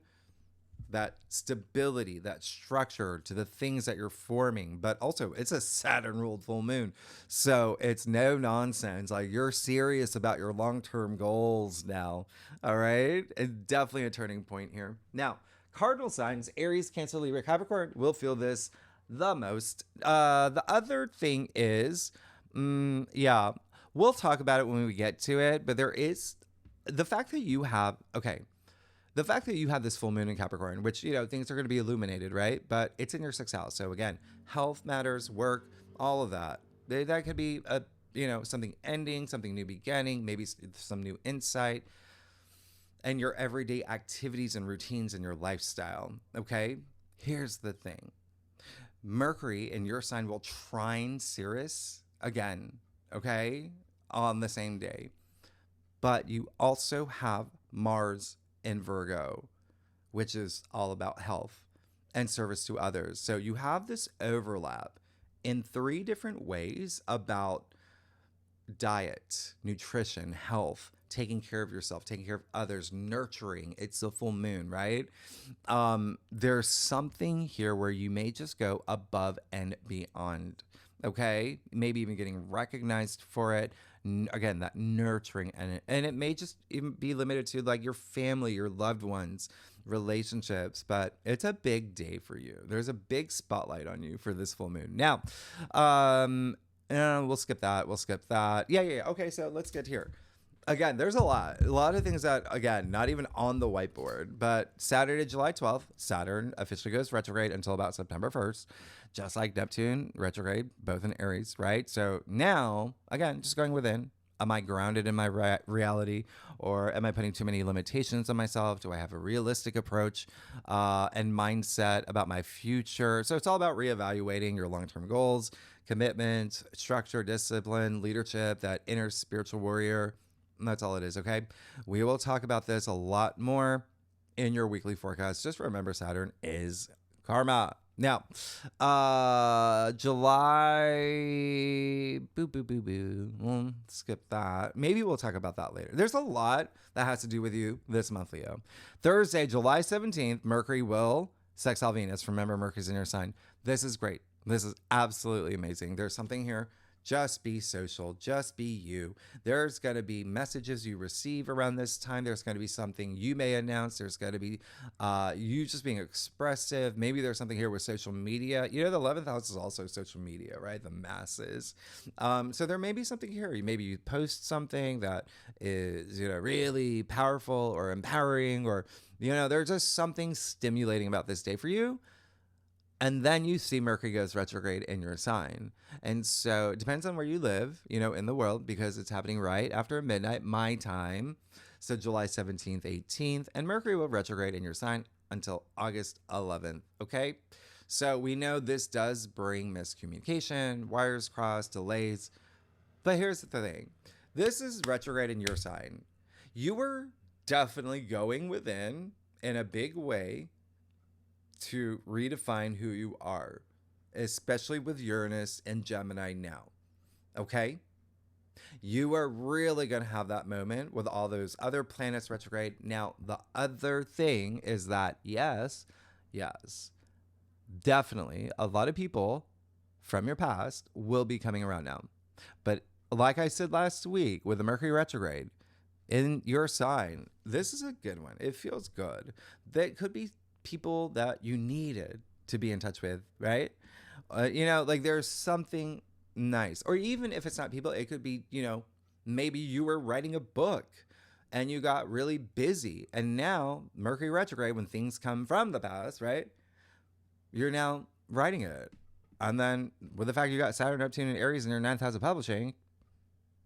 That stability, that structure to the things that you're forming, but also it's a Saturn ruled full moon. So it's no nonsense. Like you're serious about your long-term goals now. All right. It's definitely a turning point here. Now, cardinal signs, Aries, Cancer, Libra, Capricorn will feel this the most. The other thing is, yeah, we'll talk about it when we get to it, but there is the fact that you have, the fact that you have this full moon in Capricorn, which, things are going to be illuminated, right? But it's in your sixth house. So again, health matters, work, all of that. That could be something ending, something new beginning, maybe some new insight, and your everyday activities and routines in your lifestyle. Okay. Here's the thing. Mercury in your sign will trine Ceres again. Okay. On the same day. But you also have Mars in Virgo, which is all about health and service to others. So you have this overlap in 3 different ways about diet, nutrition, health, taking care of yourself, taking care of others, nurturing. It's a full moon, right? There's something here where you may just go above and beyond. Okay, maybe even getting recognized for it. Again, that nurturing, and it may just even be limited to like your family, your loved ones, relationships, but it's a big day for you. There's a big spotlight on you for this full moon. Now, we'll skip that. We'll skip that. Yeah. Okay, so let's get here. Again, there's a lot of things that, again, not even on the whiteboard, but Saturday, July 12th, Saturn officially goes retrograde until about September 1st, just like Neptune retrograde, both in Aries, right? So now, again, just going within, am I grounded in my reality, or am I putting too many limitations on myself? Do I have a realistic approach and mindset about my future? So it's all about reevaluating your long-term goals, commitment, structure, discipline, leadership, that inner spiritual warrior. And that's all it is, okay? We will talk about this a lot more in your weekly forecast. Just remember, Saturn is karma. Now, July, we'll skip that. Maybe we'll talk about that later. There's a lot that has to do with you this month, Leo. Thursday, July 17th, Mercury will sextile Venus. Remember, Mercury's in your sign. This is great. This is absolutely amazing. There's something here. Just be social. Just be you. There's going to be messages you receive around this time. There's going to be something you may announce. There's going to be you just being expressive. Maybe there's something here with social media. You know, the 11th house is also social media, right? The masses. So there may be something here. Maybe you post something that is, really powerful or empowering, or, there's just something stimulating about this day for you. And then you see Mercury goes retrograde in your sign. And so it depends on where you live, in the world, because it's happening right after midnight, my time. So July 17th, 18th, and Mercury will retrograde in your sign until August 11th. Okay. So we know this does bring miscommunication, wires crossed, delays. But here's the thing. This is retrograde in your sign. You were definitely going within in a big way to redefine who you are, especially with Uranus and Gemini now. Okay? You are really going to have that moment with all those other planets retrograde. Now, the other thing is that, yes, definitely a lot of people from your past will be coming around now. But like I said last week with the Mercury retrograde in your sign, this is a good one. It feels good. That could be people that you needed to be in touch with, right? Like there's something nice. Or even if it's not people, it could be, maybe you were writing a book and you got really busy. And now Mercury retrograde, when things come from the past, right? You're now writing it. And then with the fact you got Saturn, Neptune, and Aries in your 9th house of publishing,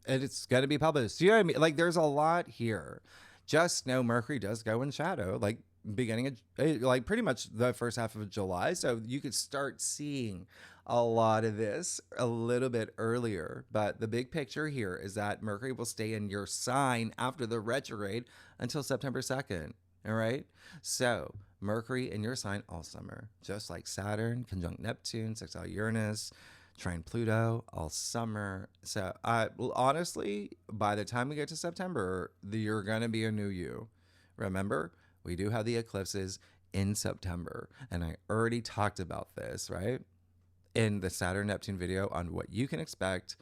it's going to be published. You know what I mean? Like there's a lot here. Just know Mercury does go in shadow, like beginning of like pretty much the first half of July. So you could start seeing a lot of this a little bit earlier. But the big picture here is that Mercury will stay in your sign after the retrograde until September 2nd. All right. So Mercury in your sign all summer, just like Saturn conjunct Neptune, sextile Uranus, trine Pluto all summer. So honestly, by the time we get to September, you're going to be a new you. Remember, we do have the eclipses in September, and I already talked about this, right? In the Saturn-Neptune video on what you can expect,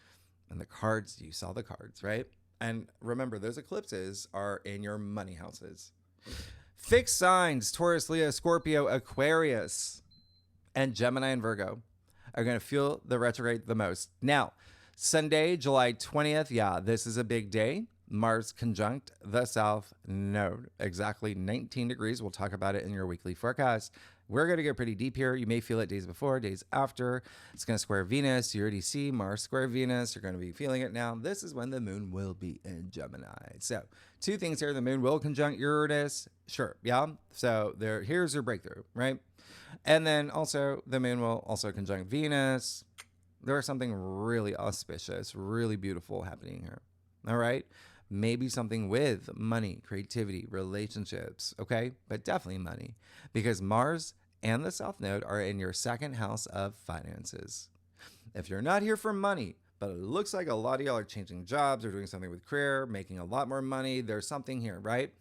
and the cards, you saw the cards, right? And remember, those eclipses are in your money houses. Fixed signs, Taurus, Leo, Scorpio, Aquarius, and Gemini and Virgo are going to feel the retrograde the most. Now, Sunday, July 20th, this is a big day. Mars conjunct the South Node, exactly 19 degrees. We'll talk about it in your weekly forecast. We're going to get pretty deep here. You may feel it days before, days after. It's going to square Venus. You already see Mars square Venus. You're going to be feeling it now. This is when the moon will be in Gemini. So 2 things here. The moon will conjunct Uranus. Sure. Yeah. So here's your breakthrough, right? And then also the moon will also conjunct Venus. There's something really auspicious, really beautiful happening here. All right. Maybe something with money, creativity, relationships, okay? But definitely money, because Mars and the South Node are in your 2nd house of finances. If you're not here for money, But it looks like a lot of y'all are changing jobs or doing something with career, making a lot more money. There's something here, right?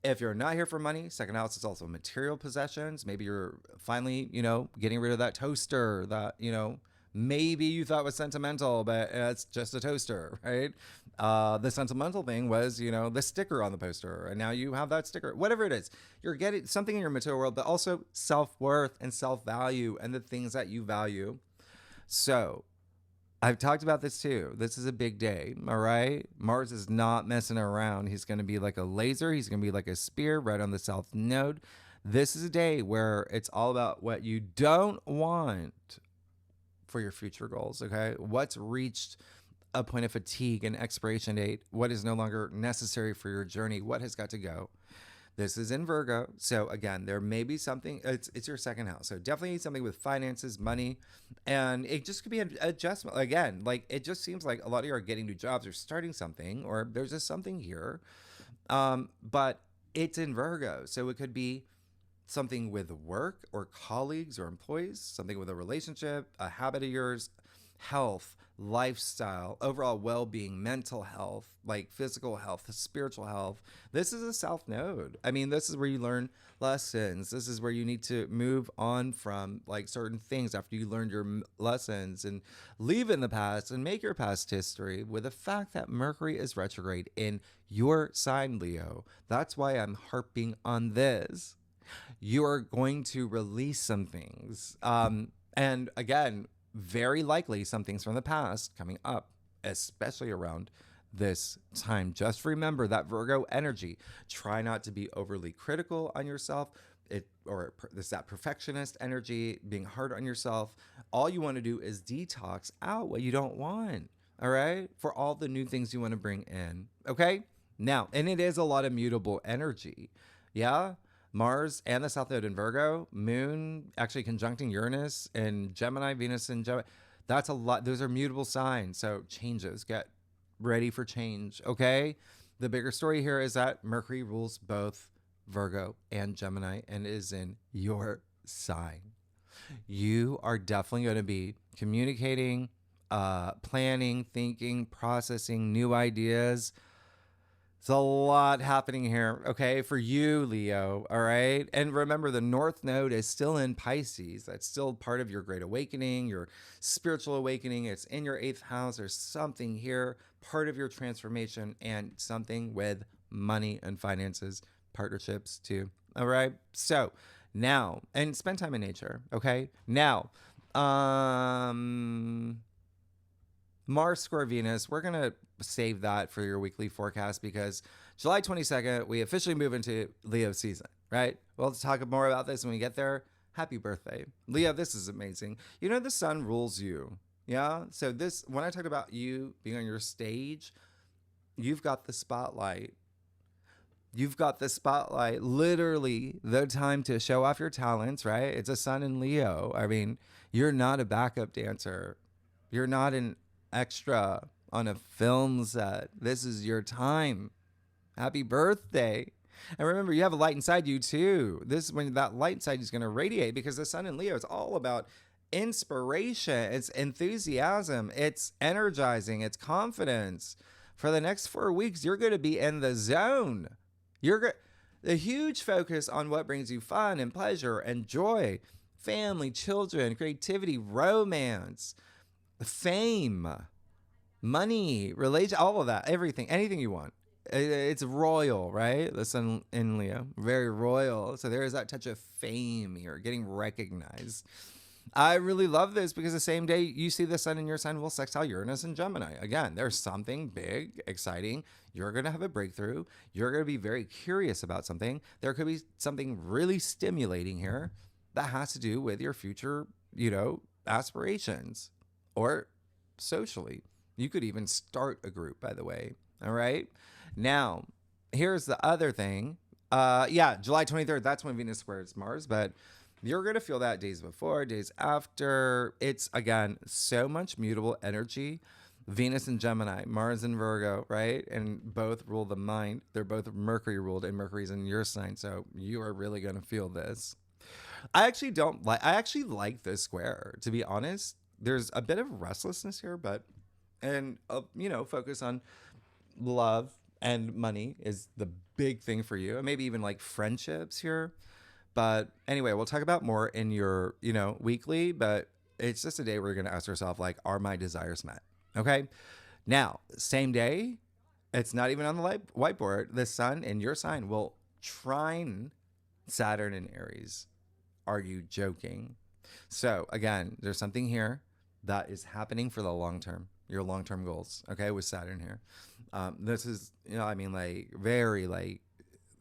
If you're not here for money, second house is also material possessions. Maybe you're finally, getting rid of that toaster that, maybe you thought was sentimental, but it's just a toaster, right? The sentimental thing was, the sticker on the poster, and now you have that sticker. Whatever it is, you're getting something in your material world, but also self-worth and self-value and the things that you value. So I've talked about this too. This is a big day, all right? Mars is not messing around. He's going to be like a laser. He's going to be like a spear right on the south node. This is a day where it's all about what you don't want for your future goals, okay? What's reached a point of fatigue and expiration date? What is no longer necessary for your journey? What has got to go? This is in Virgo. So again, there may be something, it's your second house. So definitely something with finances, money, and it just could be an adjustment. Again, like it just seems like a lot of you are getting new jobs or starting something, or there's just something here. But it's in Virgo. So it could be something with work or colleagues or employees, something with a relationship, a habit of yours, health, lifestyle, overall well-being, mental health, like physical health, spiritual health. This is a south node. I mean, this is where you learn lessons. This is where you need to move on from like certain things after you learned your lessons and leave in the past and make your past history with the fact that Mercury is retrograde in your sign, Leo. That's why I'm harping on this. You are going to release some things. And again, very likely some things from the past coming up, especially around this time. Just remember that Virgo energy. Try not to be overly critical on yourself. This that perfectionist energy, being hard on yourself. All you want to do is detox out what you don't want. All right, for all the new things you want to bring in. Okay, now, and it is a lot of mutable energy. Yeah. Mars and the South Node in Virgo, Moon actually conjuncting Uranus and Gemini, Venus and Gemini. That's a lot. Those are mutable signs. So changes. Get ready for change. Okay. The bigger story here is that Mercury rules both Virgo and Gemini and is in your sign. You are definitely going to be communicating, planning, thinking, processing new ideas. There's a lot happening here, okay, for you, Leo, all right? And remember, the North Node is still in Pisces. That's still part of your great awakening, your spiritual awakening. It's in your 8th house. There's something here, part of your transformation, and something with money and finances, partnerships too, all right? So now, and spend time in nature, okay? Now, Mars square Venus, we're going to save that for your weekly forecast because July 22nd, we officially move into Leo season, right? We'll talk more about this when we get there. Happy birthday. Leo, this is amazing. The sun rules you. Yeah. So when I talked about you being on your stage, you've got the spotlight. You've got the spotlight, literally the time to show off your talents, right? It's a sun in Leo. I mean, you're not a backup dancer. You're not an extra on a film set. This is your time. Happy birthday. And remember, you have a light inside you too. This is when that light inside you is going to radiate because the sun in Leo is all about inspiration. It's enthusiasm. It's energizing. It's confidence. For the next 4 weeks, you're going to be in the zone. The huge focus on what brings you fun and pleasure and joy, family, children, creativity, romance, fame, money, relation, all of that, everything, anything you want. It's royal, right? The sun in Leo, very royal. So there is that touch of fame here, getting recognized. I really love this because the same day you see the sun in your sign will sextile Uranus and Gemini. Again, there's something big, exciting. You're going to have a breakthrough. You're going to be very curious about something. There could be something really stimulating here that has to do with your future, aspirations or socially. You could even start a group, by the way. All right. Now, here's the other thing. July 23rd, that's when Venus squares Mars, but you're going to feel that days before, days after. It's, again, so much mutable energy. Venus and Gemini, Mars and Virgo, right? And both rule the mind. They're both Mercury ruled, and Mercury's in your sign. So you are really going to feel this. I actually like this square, to be honest. There's a bit of restlessness here, but and, focus on love and money is the big thing for you. And maybe even like friendships here. But anyway, we'll talk about more in your, weekly, but it's just a day where we're going to ask ourselves, like, are my desires met? Okay. Now, same day, it's not even on the whiteboard. The sun in your sign will trine Saturn in Aries. Are you joking? So again, there's something here that is happening for the long term, your long-term goals. Okay. With Saturn here. This is, like very like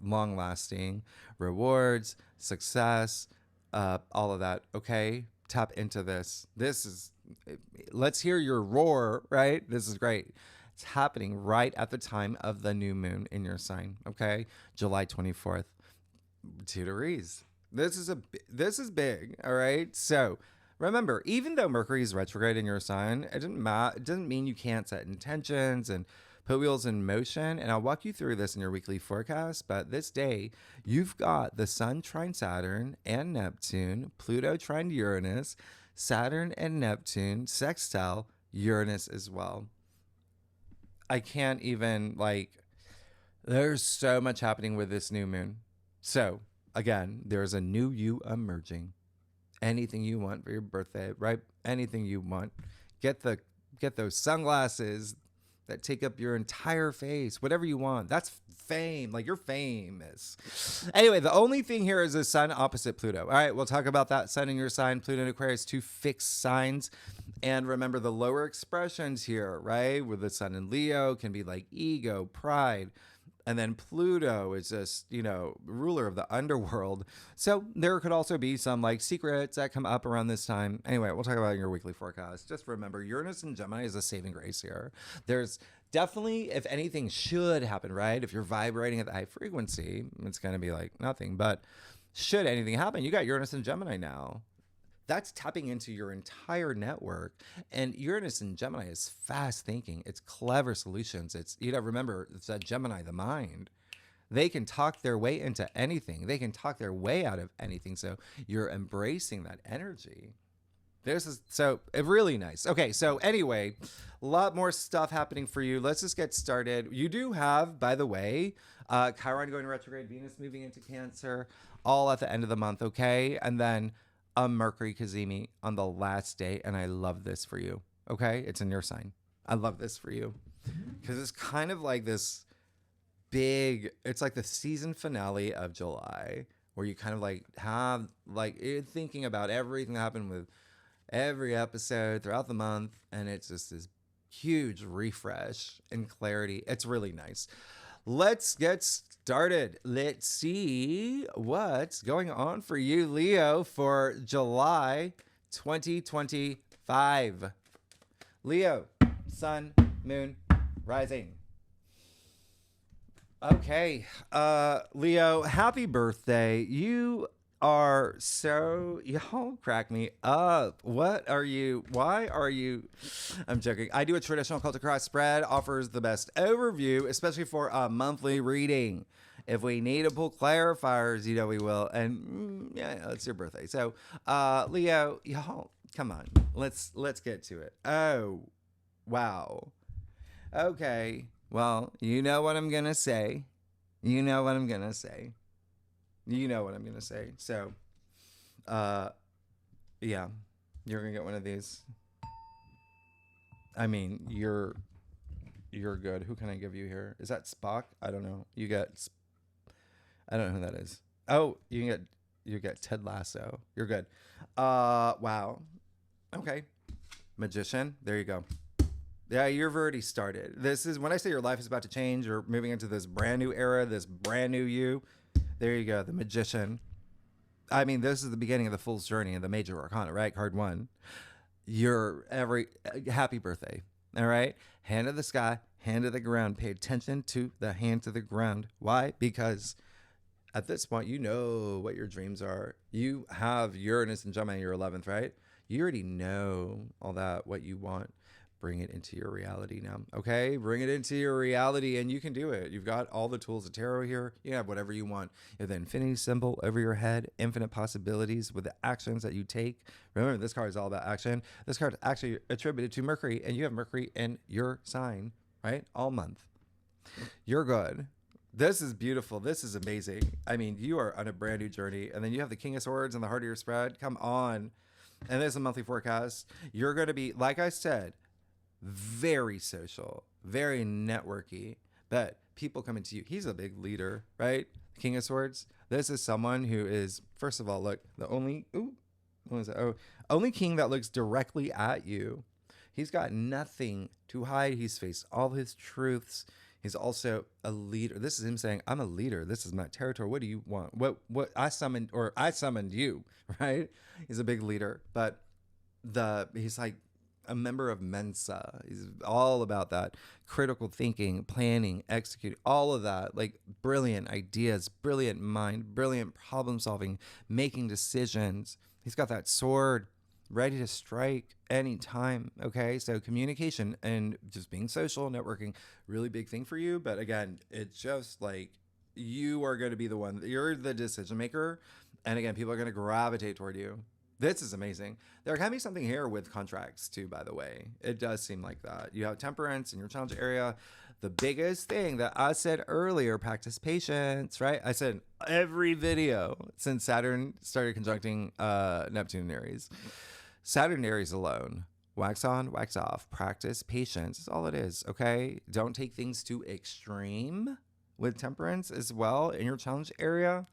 long lasting rewards, success, all of that. Okay. Tap into this. Let's hear your roar, right? This is great. It's happening right at the time of the new moon in your sign. Okay. July 24th, 2 degrees. This is big. All right. So remember, even though Mercury is retrograde in your sign, it doesn't mean you can't set intentions and put wheels in motion. And I'll walk you through this in your weekly forecast. But this day, you've got the sun trine Saturn and Neptune, Pluto trine Uranus, Saturn and Neptune sextile Uranus as well. I can't even, there's so much happening with this new moon. So again, there's a new you emerging. Anything you want for your birthday, right? Anything you want. Get those sunglasses that take up your entire face, whatever you want. That's fame. Like, you're famous. Anyway, the only thing here is the sun opposite Pluto. All right, we'll talk about that. Sun in your sign, Pluto in Aquarius, 2 fixed signs. And remember the lower expressions here, right? With the sun in Leo can be like ego, pride. And then Pluto is just, ruler of the underworld. So there could also be some like secrets that come up around this time. Anyway, we'll talk about it in your weekly forecast. Just remember, Uranus and Gemini is a saving grace here. There's definitely, if anything should happen, right? If you're vibrating at the high frequency, it's going to be like nothing. But should anything happen, you got Uranus and Gemini now. That's tapping into your entire network. And Uranus and Gemini is fast thinking. It's clever solutions. It's, remember, it's that Gemini, the mind. They can talk their way into anything. They can talk their way out of anything. So you're embracing that energy. So really nice. Okay, so anyway, a lot more stuff happening for you. Let's just get started. You do have, by the way, Chiron going retrograde, Venus moving into Cancer, all at the end of the month, okay? And then a Mercury Cazimi on the last day, and I love this for you. Okay, it's in your sign. I love this for you because it's kind of like this big. It's like the season finale of July, where you kind of like have you're thinking about everything that happened with every episode throughout the month, and it's just this huge refresh and clarity. It's really nice. Let's get started. Let's see what's going on for you, Leo, for July 2025. Leo, sun, moon, rising. Okay, Leo, happy birthday. You are y'all crack me up. Why are you, I'm joking. I do a traditional cultic cross spread, offers the best overview, especially for a monthly reading. If we need to pull clarifiers, we will. And yeah, it's your birthday. So, Leo, y'all, come on, let's get to it. Oh, wow. Okay. Well, you know what I'm going to say. So, yeah, you're going to get one of these. I mean, you're good. Who can I give you here? Is that Spock? I don't know. I don't know who that is. Oh, you get Ted Lasso. You're good. Wow. Okay. Magician. There you go. Yeah, you've already started. This is when I say your life is about to change. You're moving into this brand new era, this brand new you. There you go. The Magician. I mean, this is the beginning of the Fool's Journey and the Major Arcana, right? Card 1. Happy birthday. All right. Hand to the sky, hand to the ground. Pay attention to the hand to the ground. Why? Because at this point, you know what your dreams are. You have Uranus and Gemini in your 11th, right? You already know all that, what you want. bring it into your reality now. Okay, bring it into your reality, and you can do it. You've got all the tools of tarot here. You have whatever you want. You have the infinity symbol over your head, infinite possibilities with the actions that you take. Remember, this card is all about action. This card is actually attributed to Mercury, and you have Mercury in your sign, right? All month. You're good. This is beautiful. This is amazing. I mean, you are on a brand new journey. And then you have the King of Swords and the heart of your spread. Come on. And there's a monthly forecast. You're going to be, like I said, very social, very networky, but people coming to you. He's a big leader, right? King of Swords. This is someone who is, first of all, look, the only, what was it? Oh, only king that looks directly at you. He's got nothing to hide. He's faced all his truths. He's also a leader. This is him saying, I'm a leader. This is my territory. What do you want? What I summoned you, right? He's a big leader, but he's like a member of Mensa. He's all about that critical thinking, planning, executing, all of that, like brilliant ideas, brilliant mind, brilliant problem solving, making decisions. He's got that sword ready to strike anytime. Okay, so communication and just being social, networking, really big thing for you. But again, it's just like you are going to be the one, you're the decision maker, and again, people are going to gravitate toward you. This is amazing. There can be something here with contracts too, by the way. It does seem like that. You have temperance in your challenge area. The biggest thing that I said earlier, practice patience, right? I said every video since Saturn started conjuncting Neptune and Aries. Saturn and Aries alone. Wax on, wax off. Practice patience is all it is, okay? Don't take things too extreme with temperance as well in your challenge area,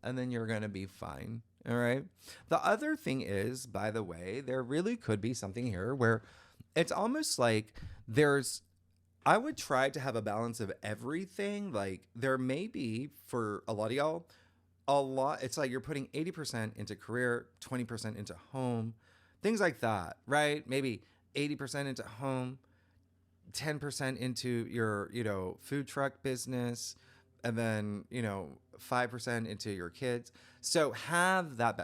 and then you're going to be fine, all right? The other thing is, by the way, there really could be something here where it's almost like I would try to have a balance of everything. Like there may be, for a lot of y'all, it's like you're putting 80% into career, 20% into home, things like that, right? Maybe 80% into home, 10% into your, food truck business, and then, 5% into your kids. So have that,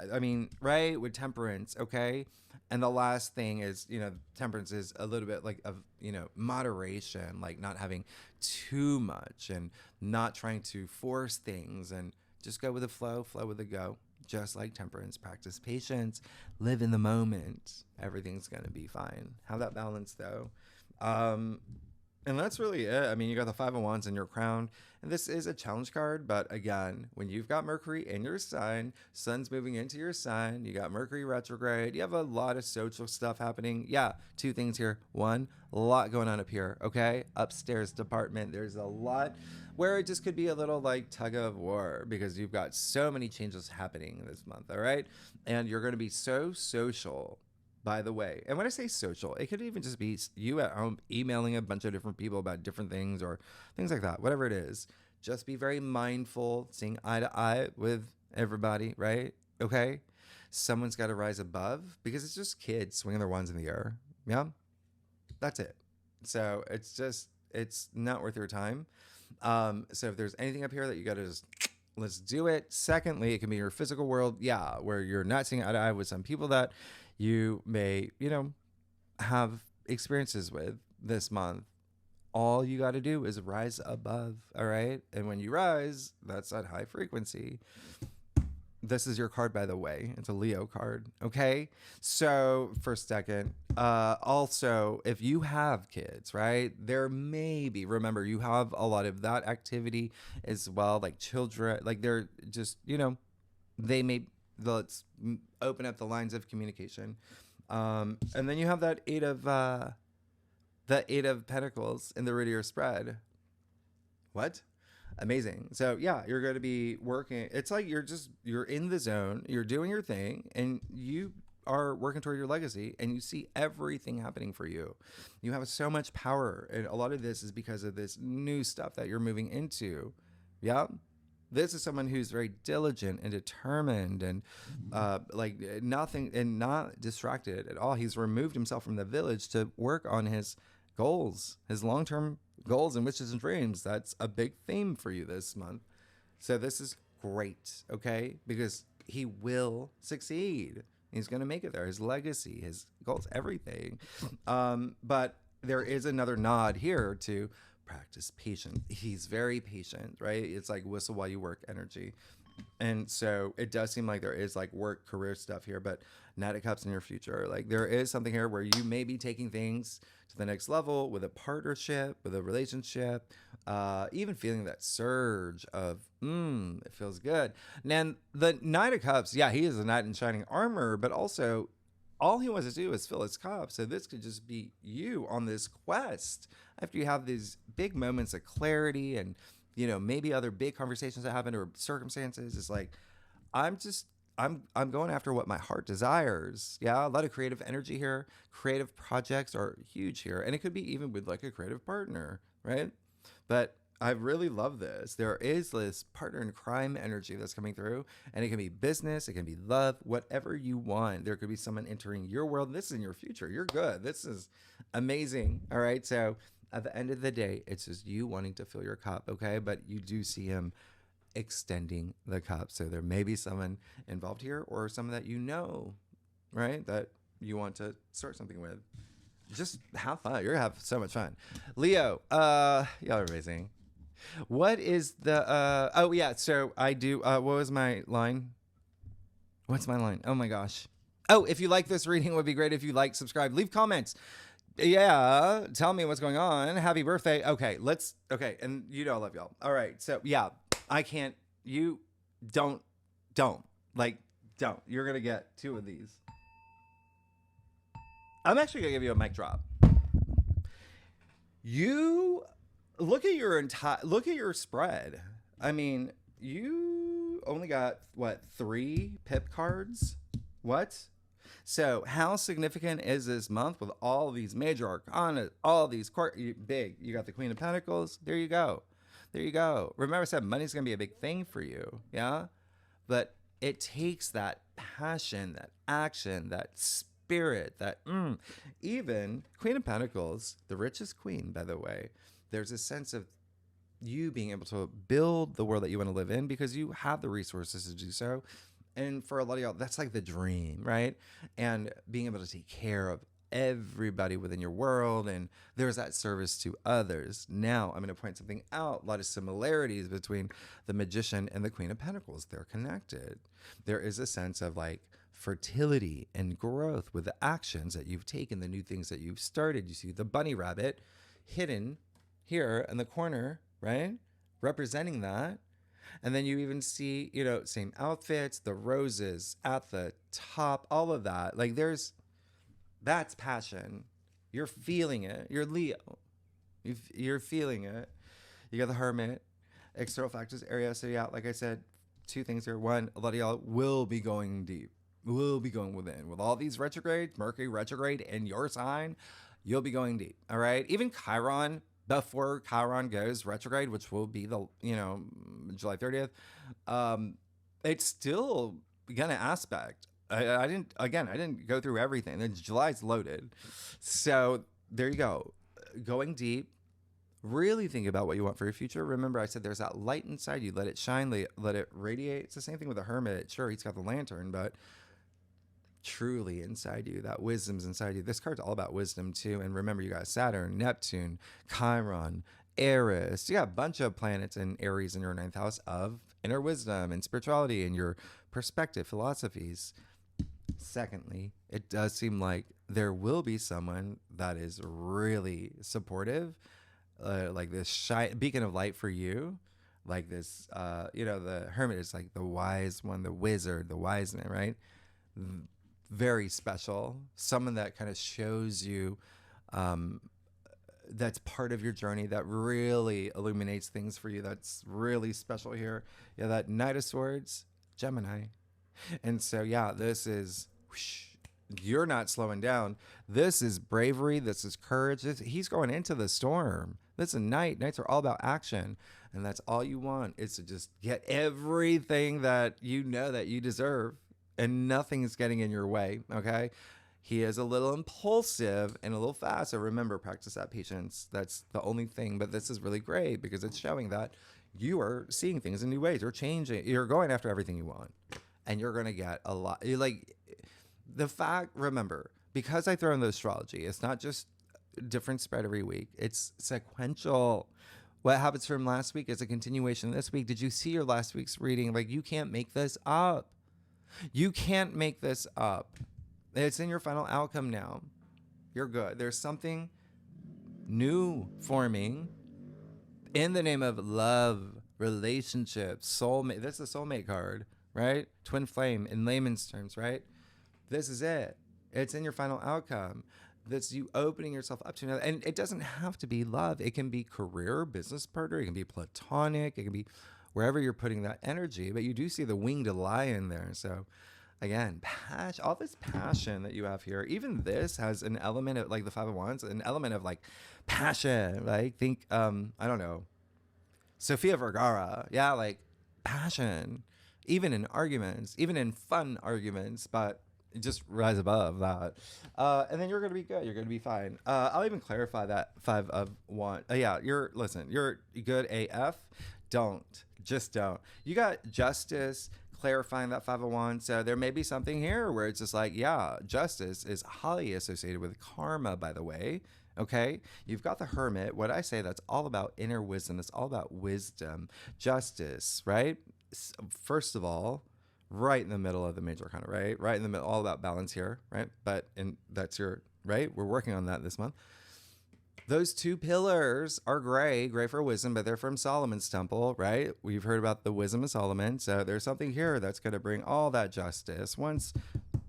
right? With temperance, okay? And the last thing is, temperance is a little bit like of, moderation, like not having too much and not trying to force things and just go with the flow with the go. Just like temperance, practice patience, live in the moment. Everything's going to be fine. Have that balance though. And that's really it. I mean, you got the Five of Wands in your crown, and this is a challenge card. But again, when you've got Mercury in your sign, Sun's moving into your sign, you got Mercury retrograde, you have a lot of social stuff happening. Yeah, two things here. One, a lot going on up here, okay? Upstairs department, there's a lot where it just could be a little like tug of war because you've got so many changes happening this month, all right? And you're going to be so social. By the way, and when I say social, it could even just be you at home emailing a bunch of different people about different things or things like that, whatever it is. Just be very mindful, seeing eye to eye with everybody, right? Okay? Someone's got to rise above because it's just kids swinging their wands in the air. Yeah? That's it. So it's not worth your time. So if there's anything up here that you got to just, let's do it. Secondly, it can be your physical world. Yeah, where you're not seeing eye to eye with some people that you may, have experiences with this month. All you got to do is rise above, all right? And when you rise, that's that high frequency. This is your card, by the way. It's a Leo card, okay? So for a second, also, if you have kids, right, there may be, remember, you have a lot of that activity as well, like children, like they're just, they may, let's open up the lines of communication. And then you have that eight of Pentacles in the root of your spread. What? Amazing. So yeah, you're going to be working. It's like you're in the zone, you're doing your thing, and you are working toward your legacy, and you see everything happening for you. You have so much power, and a lot of this is because of this new stuff that you're moving into. Yeah. This is someone who's very diligent and determined and like nothing and not distracted at all. He's removed himself from the village to work on his goals, his long-term goals and wishes and dreams. That's a big theme for you this month. So this is great, okay? Because he will succeed. He's going to make it there. His legacy, his goals, everything. But there is another nod here to practice patience. He's very patient, right? It's like whistle while you work energy. And so it does seem like there is like work career stuff here, but Knight of Cups in your future. Like there is something here where you may be taking things to the next level with a partnership, with a relationship, even feeling that surge of, it feels good. And the Knight of Cups, yeah, he is a knight in shining armor, but also all he wants to do is fill his cup. So this could just be you on this quest after you have these big moments of clarity and, you know, maybe other big conversations that happen or circumstances. It's like, I'm going after what my heart desires. Yeah, a lot of creative energy here. Creative projects are huge here. And it could be even with like a creative partner, right? But I really love this. There is this partner in crime energy that's coming through, and it can be business, it can be love, whatever you want. There could be someone entering your world. This is in your future. You're good. This is amazing. All right. So at the end of the day, it's just you wanting to fill your cup. Okay. But you do see him extending the cup. So there may be someone involved here or someone that you know, right, that you want to start something with. Just have fun. You're gonna have so much fun. Leo, y'all are amazing. What is the oh yeah, so I do what was my line? What's my line? Oh my gosh. Oh, if you like this reading, it would be great if you like, subscribe, leave comments. Yeah, tell me what's going on. Happy birthday. Okay, and you know I love y'all. All right, so yeah, I can't, you don't. You're gonna get 2 of these. I'm actually gonna give you a mic drop. You look at your spread. I mean, you only got what, 3 pip cards? What? So how significant is this month with all these major arcana, all these big? You got the Queen of Pentacles. There you go. Remember I said money's gonna be a big thing for you. Yeah, but it takes that passion, that action, that spirit, that even Queen of Pentacles, the richest queen, by the way. There's a sense of you being able to build the world that you want to live in because you have the resources to do so. And for a lot of y'all, that's like the dream, right? And being able to take care of everybody within your world, and there's that service to others. Now, I'm going to point something out. A lot of similarities between the Magician and the Queen of Pentacles. They're connected. There is a sense of like fertility and growth with the actions that you've taken, the new things that you've started. You see the bunny rabbit hidden here in the corner, right? Representing that. And then you even see, you know, same outfits, the roses at the top, all of that. Like that's passion. You're feeling it. You're Leo. You're feeling it. You got the Hermit, external factors area. So yeah, like I said, 2 things here. 1, a lot of y'all will be going deep. Will be going within. With all these retrogrades, Mercury retrograde in your sign, you'll be going deep. All right. Even Chiron, before Chiron goes retrograde, which will be the, you know, July 30th, it's still gonna aspect. I didn't go through everything. Then July's loaded. So there you go. Going deep. Really think about what you want for your future. Remember, I said there's that light inside you. Let it shine. Let it radiate. It's the same thing with a hermit. Sure, he's got the lantern, but truly inside you, that wisdom's inside you. This card's all about wisdom too. And remember, you got Saturn, Neptune, Chiron, Eris. You got a bunch of planets in Aries in your 9th house of inner wisdom and spirituality and your perspective, philosophies. Secondly, it does seem like there will be someone that is really supportive, like this beacon of light for you. Like this, you know, the Hermit is like the wise one, the wizard, the wise man, right? Very special. Someone that kind of shows you that's part of your journey, that really illuminates things for you. That's really special here. Yeah, that Knight of Swords, Gemini. And so, yeah, this is, whoosh, you're not slowing down. This is bravery. This is courage. He's going into the storm. This is a knight. Knights are all about action. And that's all you want, is to just get everything that you know that you deserve. And nothing's getting in your way, okay? He is a little impulsive and a little fast. So remember, practice that patience. That's the only thing. But this is really great because it's showing that you are seeing things in new ways. You're changing. You're going after everything you want. And you're going to get a lot. Like, the fact, remember, because I throw in the astrology, it's not just different spread every week. It's sequential. What happens from last week is a continuation this week. Did you see your last week's reading? Like, you can't make this up. You can't make this up. It's in your final outcome now. You're good. There's something new forming in the name of love, relationship, soulmate. This is a soulmate card, right? Twin flame in layman's terms, right? This is it. It's in your final outcome. That's you opening yourself up to another. And it doesn't have to be love. It can be career, business partner. It can be platonic. It can be wherever you're putting that energy. But you do see the winged lion there. So again, passion, all this passion that you have here, even this has an element of, like the Five of Wands, an element of like passion. Like think, I don't know, Sofia Vergara. Yeah, like passion, even in arguments, even in fun arguments, but just rise above that. And then you're going to be good. You're going to be fine. I'll even clarify that Five of Wands. Yeah, you're good AF. Just don't. You got justice, clarifying that Five of Wands. So there may be something here where it's just like, yeah, justice is highly associated with karma, by the way. Okay. You've got the Hermit. What I say, that's all about inner wisdom. It's all about wisdom, justice, right? First of all, right in the middle of the major arcana, right? Right in the middle, all about balance here, right? And that's your, right? We're working on that this month. Those two pillars are gray for wisdom, but they're from Solomon's temple, right? We've heard about the wisdom of Solomon. So there's something here that's going to bring all that justice. Once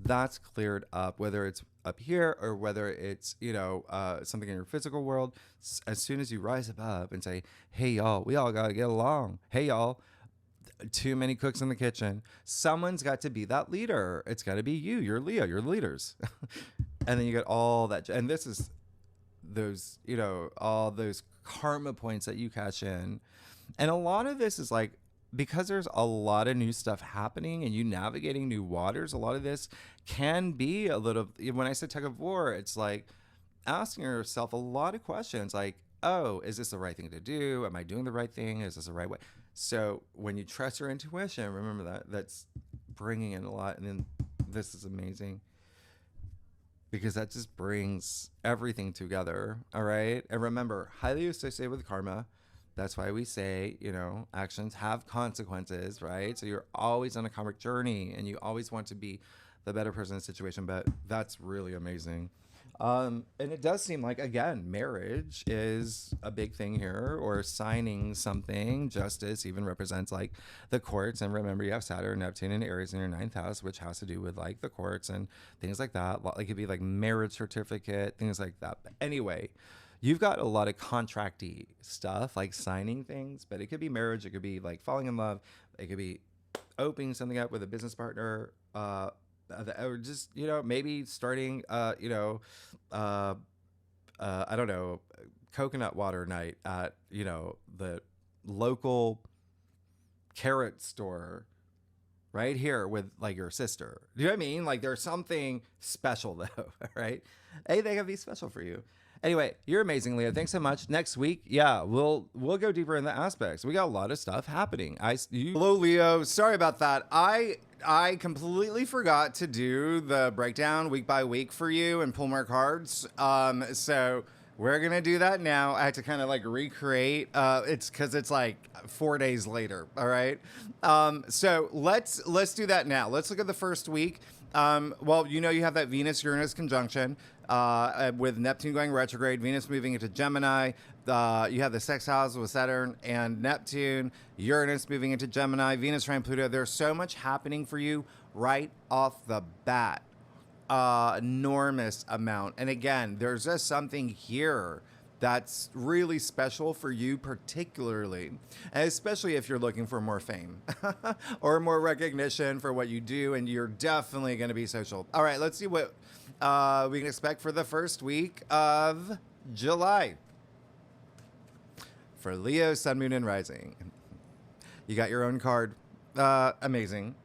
that's cleared up, whether it's up here or whether it's, something in your physical world, as soon as you rise above and say, hey, y'all, we all got to get along. Hey, y'all. Too many cooks in the kitchen. Someone's got to be that leader. It's got to be you. You're Leo. You're the leaders. And then you get all that. And this is those, all those karma points that you cash in. And a lot of this is like, because there's a lot of new stuff happening and you navigating new waters, a lot of this can be a little, when I say tug of war, it's like asking yourself a lot of questions like, oh, is this the right thing to do? Am I doing the right thing? Is this the right way? So when you trust your intuition, remember that's bringing in a lot. And then this is amazing because that just brings everything together. All right. And remember, highly associated with karma. That's why we say, actions have consequences, right? So you're always on a karmic journey and you always want to be the better person in the situation. But that's really amazing. And it does seem like, again, marriage is a big thing here, or signing something. Justice even represents like the courts. And remember, you have Saturn, Neptune, and Aries in your 9th house, which has to do with like the courts and things like that. Like it could be like marriage certificate, things like that. But anyway, you've got a lot of contracty stuff, like signing things, but it could be marriage. It could be like falling in love. It could be opening something up with a business partner, or just, maybe starting, I don't know, coconut water night at, the local carrot store right here with like your sister. Do you know what I mean? Like there's something special though, right? Hey, they gotta be special for you. Anyway, you're amazing, Leo. Thanks so much. Next week, yeah, we'll go deeper in the aspects. We got a lot of stuff happening. Hello, Leo. Sorry about that. I completely forgot to do the breakdown week by week for you and pull more cards. So we're gonna do that now. I had to kind of like recreate. It's because it's like 4 days later. All right. So let's do that now. Let's look at the first week. Well, you have that Venus-Uranus conjunction with Neptune going retrograde, Venus moving into Gemini. You have the sex house with Saturn and Neptune, Uranus moving into Gemini, Venus trine Pluto. There's so much happening for you right off the bat. Enormous amount. And again, there's just something here that's really special for you particularly, and especially if you're looking for more fame or more recognition for what you do, and you're definitely going to be social. All right, let's see what we can expect for the first week of July. For Leo, Sun, Moon, and Rising. You got your own card. Amazing.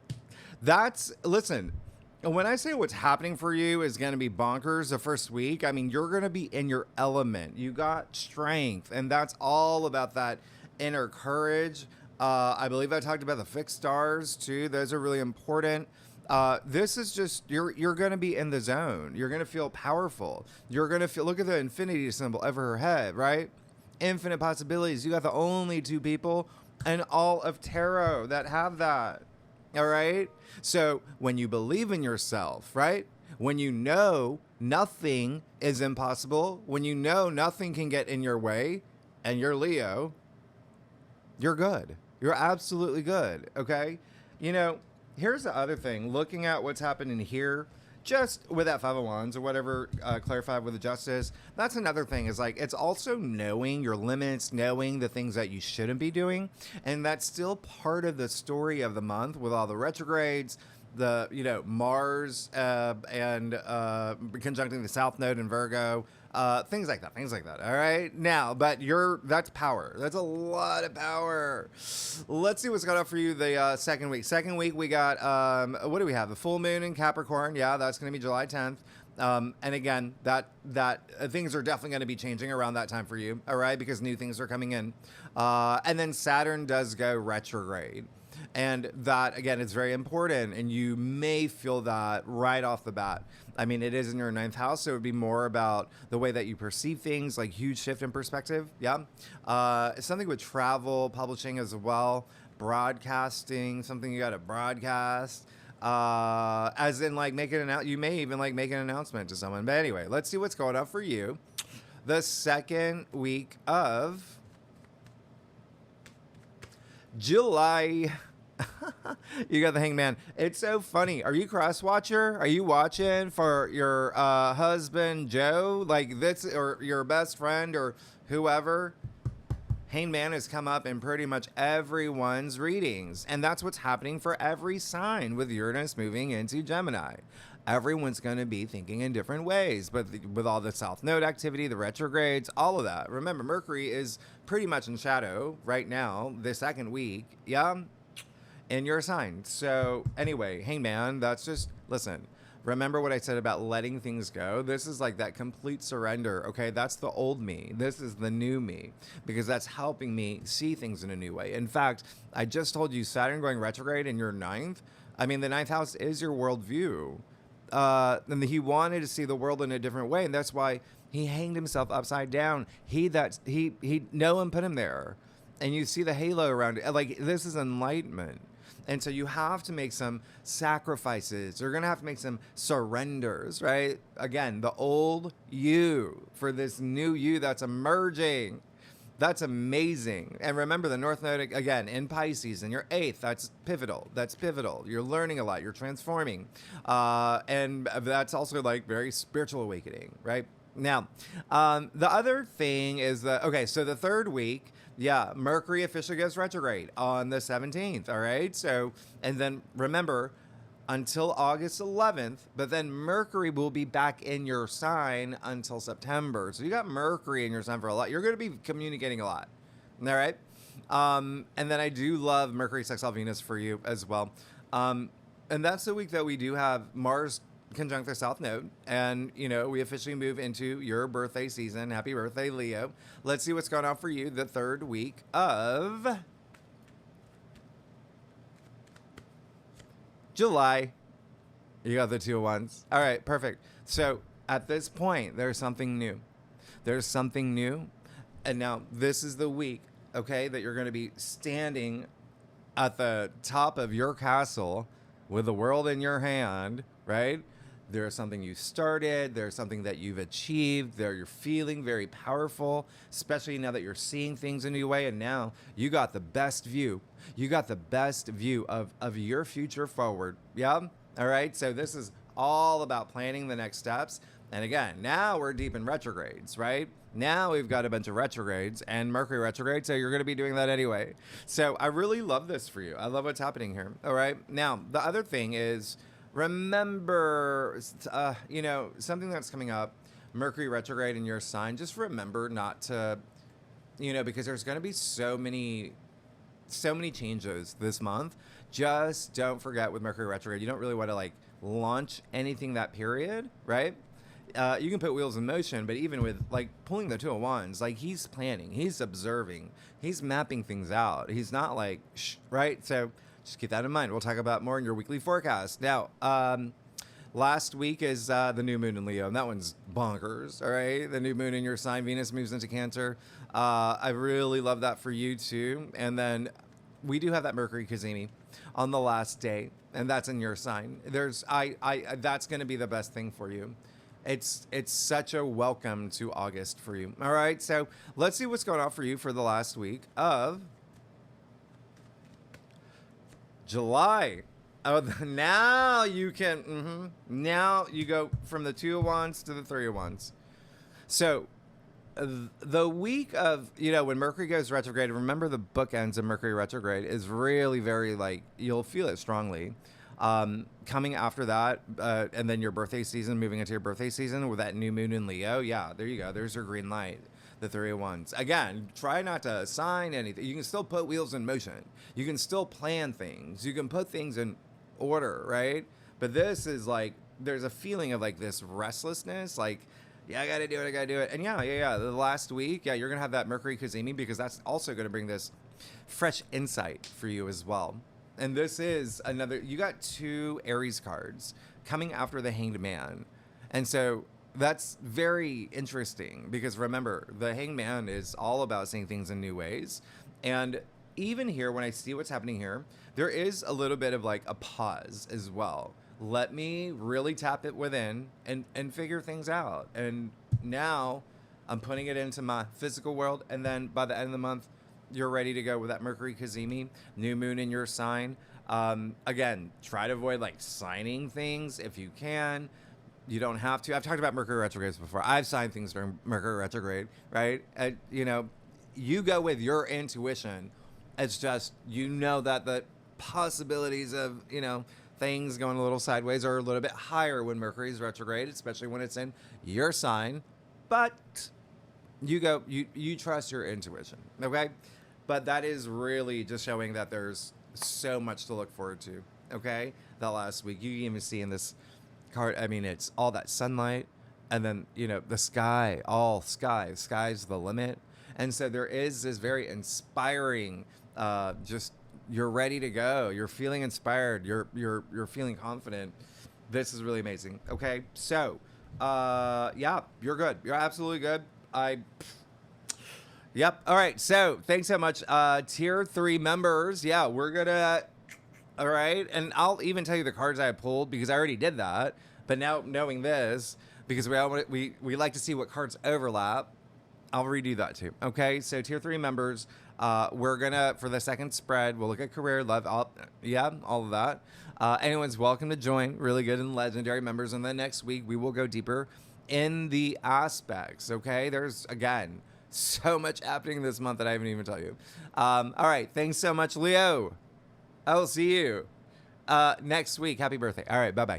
Listen, when I say what's happening for you is going to be bonkers the first week, I mean, you're going to be in your element. You got strength, and that's all about that inner courage. I believe I talked about the fixed stars, too. Those are really important. This is just you're gonna be in the zone. You're gonna feel powerful. You're gonna feel. Look at the infinity symbol over her head, right? Infinite possibilities. You got the only two people in all of tarot that have that. All right. So when you believe in yourself, right? When you know nothing is impossible, when you know nothing can get in your way, and you're Leo, you're good. You're absolutely good. Okay. You know, here's the other thing. Looking at what's happening here, just with that Five of Wands or whatever, clarified with the Justice, that's another thing. Is like, it's also knowing your limits, knowing the things that you shouldn't be doing. And that's still part of the story of the month with all the retrogrades, the, you know, Mars and conjuncting the South Node in Virgo, things like that. All right. Now, but that's power. That's a lot of power. Let's see what's going on for you the second week. Second week, we got, what do we have? The full moon in Capricorn. Yeah, that's going to be July 10th. And again, that things are definitely going to be changing around that time for you. All right. Because new things are coming in. And then Saturn does go retrograde. And that, again, is very important. And you may feel that right off the bat. I mean, it is in your 9th house, so it would be more about the way that you perceive things, like huge shift in perspective. Yeah. Something with travel, publishing as well, broadcasting, something you got to broadcast. As in, like, you may even, like, make an announcement to someone. But anyway, let's see what's going on for you the second week of July. You got the Hangman. It's so funny. Are you cross watcher? Are you watching for your husband Joe, like this, or your best friend, or whoever? Hangman has come up in pretty much everyone's readings, and that's what's happening for every sign with Uranus moving into Gemini. Everyone's going to be thinking in different ways, but with all the South Node activity, the retrogrades, all of that. Remember, Mercury is pretty much in shadow right now, the second week. Yeah. In your sign. So anyway, Hangman, that's just, listen, remember what I said about letting things go? This is like that complete surrender, okay? That's the old me. This is the new me, because that's helping me see things in a new way. In fact, I just told you Saturn going retrograde in your 9th. I mean, the 9th house is your worldview. And he wanted to see the world in a different way, and that's why he hanged himself upside down. No one put him there. And you see the halo around it. Like, this is enlightenment. And so you have to make some sacrifices. You're going to have to make some surrenders, right? Again, the old you for this new you that's emerging. That's amazing. And remember, the North Node, again, in Pisces, in your 8th, that's pivotal. That's pivotal. You're learning a lot. You're transforming. And that's also like very spiritual awakening, right? Now, the other thing is so the third week, yeah, Mercury officially goes retrograde on the 17th, all right? So, and then remember, until August 11th, but then Mercury will be back in your sign until September. So you got Mercury in your sign for a lot. You're going to be communicating a lot, all right? And then I do love Mercury sextile Venus for you as well. And that's the week that we do have Mars conjunct the South Node, and we officially move into your birthday season. Happy birthday, Leo. Let's see what's going on for you the third week of July. You got the 2 of Wands. All right, perfect. So at this point, there's something new. And now this is the week, okay, that you're going to be standing at the top of your castle with the world in your hand, right? There's something you started. There's something that you've achieved. You're feeling very powerful, especially now that you're seeing things in a new way. And now you got the best view. You got the best view of your future forward. Yeah? All right? So this is all about planning the next steps. And again, now we're deep in retrogrades, right? Now we've got a bunch of retrogrades and Mercury retrograde, so you're going to be doing that anyway. So I really love this for you. I love what's happening here. All right? Now, the other thing is, remember, something that's coming up, Mercury retrograde in your sign, just remember not to, because there's going to be so many changes this month. Just don't forget with Mercury retrograde, you don't really want to launch anything that period, right? You can put wheels in motion, but even with pulling the 2 of Wands, he's planning, he's observing, he's mapping things out. He's not right? So Just keep that in mind. We'll talk about more in your weekly forecast. Now, last week is the new moon in Leo, and that one's bonkers, all right? The new moon in your sign, Venus moves into Cancer. I really love that for you, too. And then we do have that Mercury Cazimi on the last day, and that's in your sign. That's going to be the best thing for you. It's such a welcome to August for you. All right, so let's see what's going on for you for the last week of July. Oh, now you can, now you go from the 2 of Wands to the 3 of Wands. So the week of, when Mercury goes retrograde, remember the bookends of Mercury retrograde is really very, you'll feel it strongly. Coming after that, and then your birthday season, moving into your birthday season with that new moon in Leo. Yeah, there you go. There's your green light. The 3 of Wands. Again, try not to assign anything. You can still put wheels in motion. You can still plan things. You can put things in order, right? But this is there's a feeling of this restlessness, I gotta do it. And yeah. The last week, you're gonna have that Mercury Cazimi because that's also gonna bring this fresh insight for you as well. And this is you got 2 Aries cards coming after the Hanged Man. And so that's very interesting because remember, the Hanged Man is all about seeing things in new ways. And even here, when I see what's happening here, there is a little bit of a pause as well. Let me really tap it within and figure things out. And now I'm putting it into my physical world. And then by the end of the month, you're ready to go with that Mercury Cazimi, new moon in your sign. Again, try to avoid signing things if you can. You don't have to. I've talked about Mercury retrogrades before. I've signed things during Mercury retrograde, right? You go with your intuition. It's just, that the possibilities of, things going a little sideways are a little bit higher when Mercury is retrograde, especially when it's in your sign. But you trust your intuition, okay? But that is really just showing that there's so much to look forward to, okay? That last week, you can even see in this card, it's all that sunlight, and then, the sky, sky's the limit. And so there is this very inspiring, just you're ready to go. You're feeling inspired. You're feeling confident. This is really amazing. Okay, so you're good. You're absolutely good. Yep. All right. So thanks so much, tier 3 members. Yeah, we're gonna. All right, and I'll even tell you the cards I pulled because I already did that. But now knowing this, because we like to see what cards overlap, I'll redo that too. Okay, so tier 3 members, we're gonna, for the second spread, we'll look at career, love, all of that. Anyone's welcome to join. Really good and legendary members. And then next week we will go deeper in the aspects. Okay, there's again so much happening this month that I haven't even told you. All right, thanks so much, Leo. I will see you next week. Happy birthday. All right, bye-bye.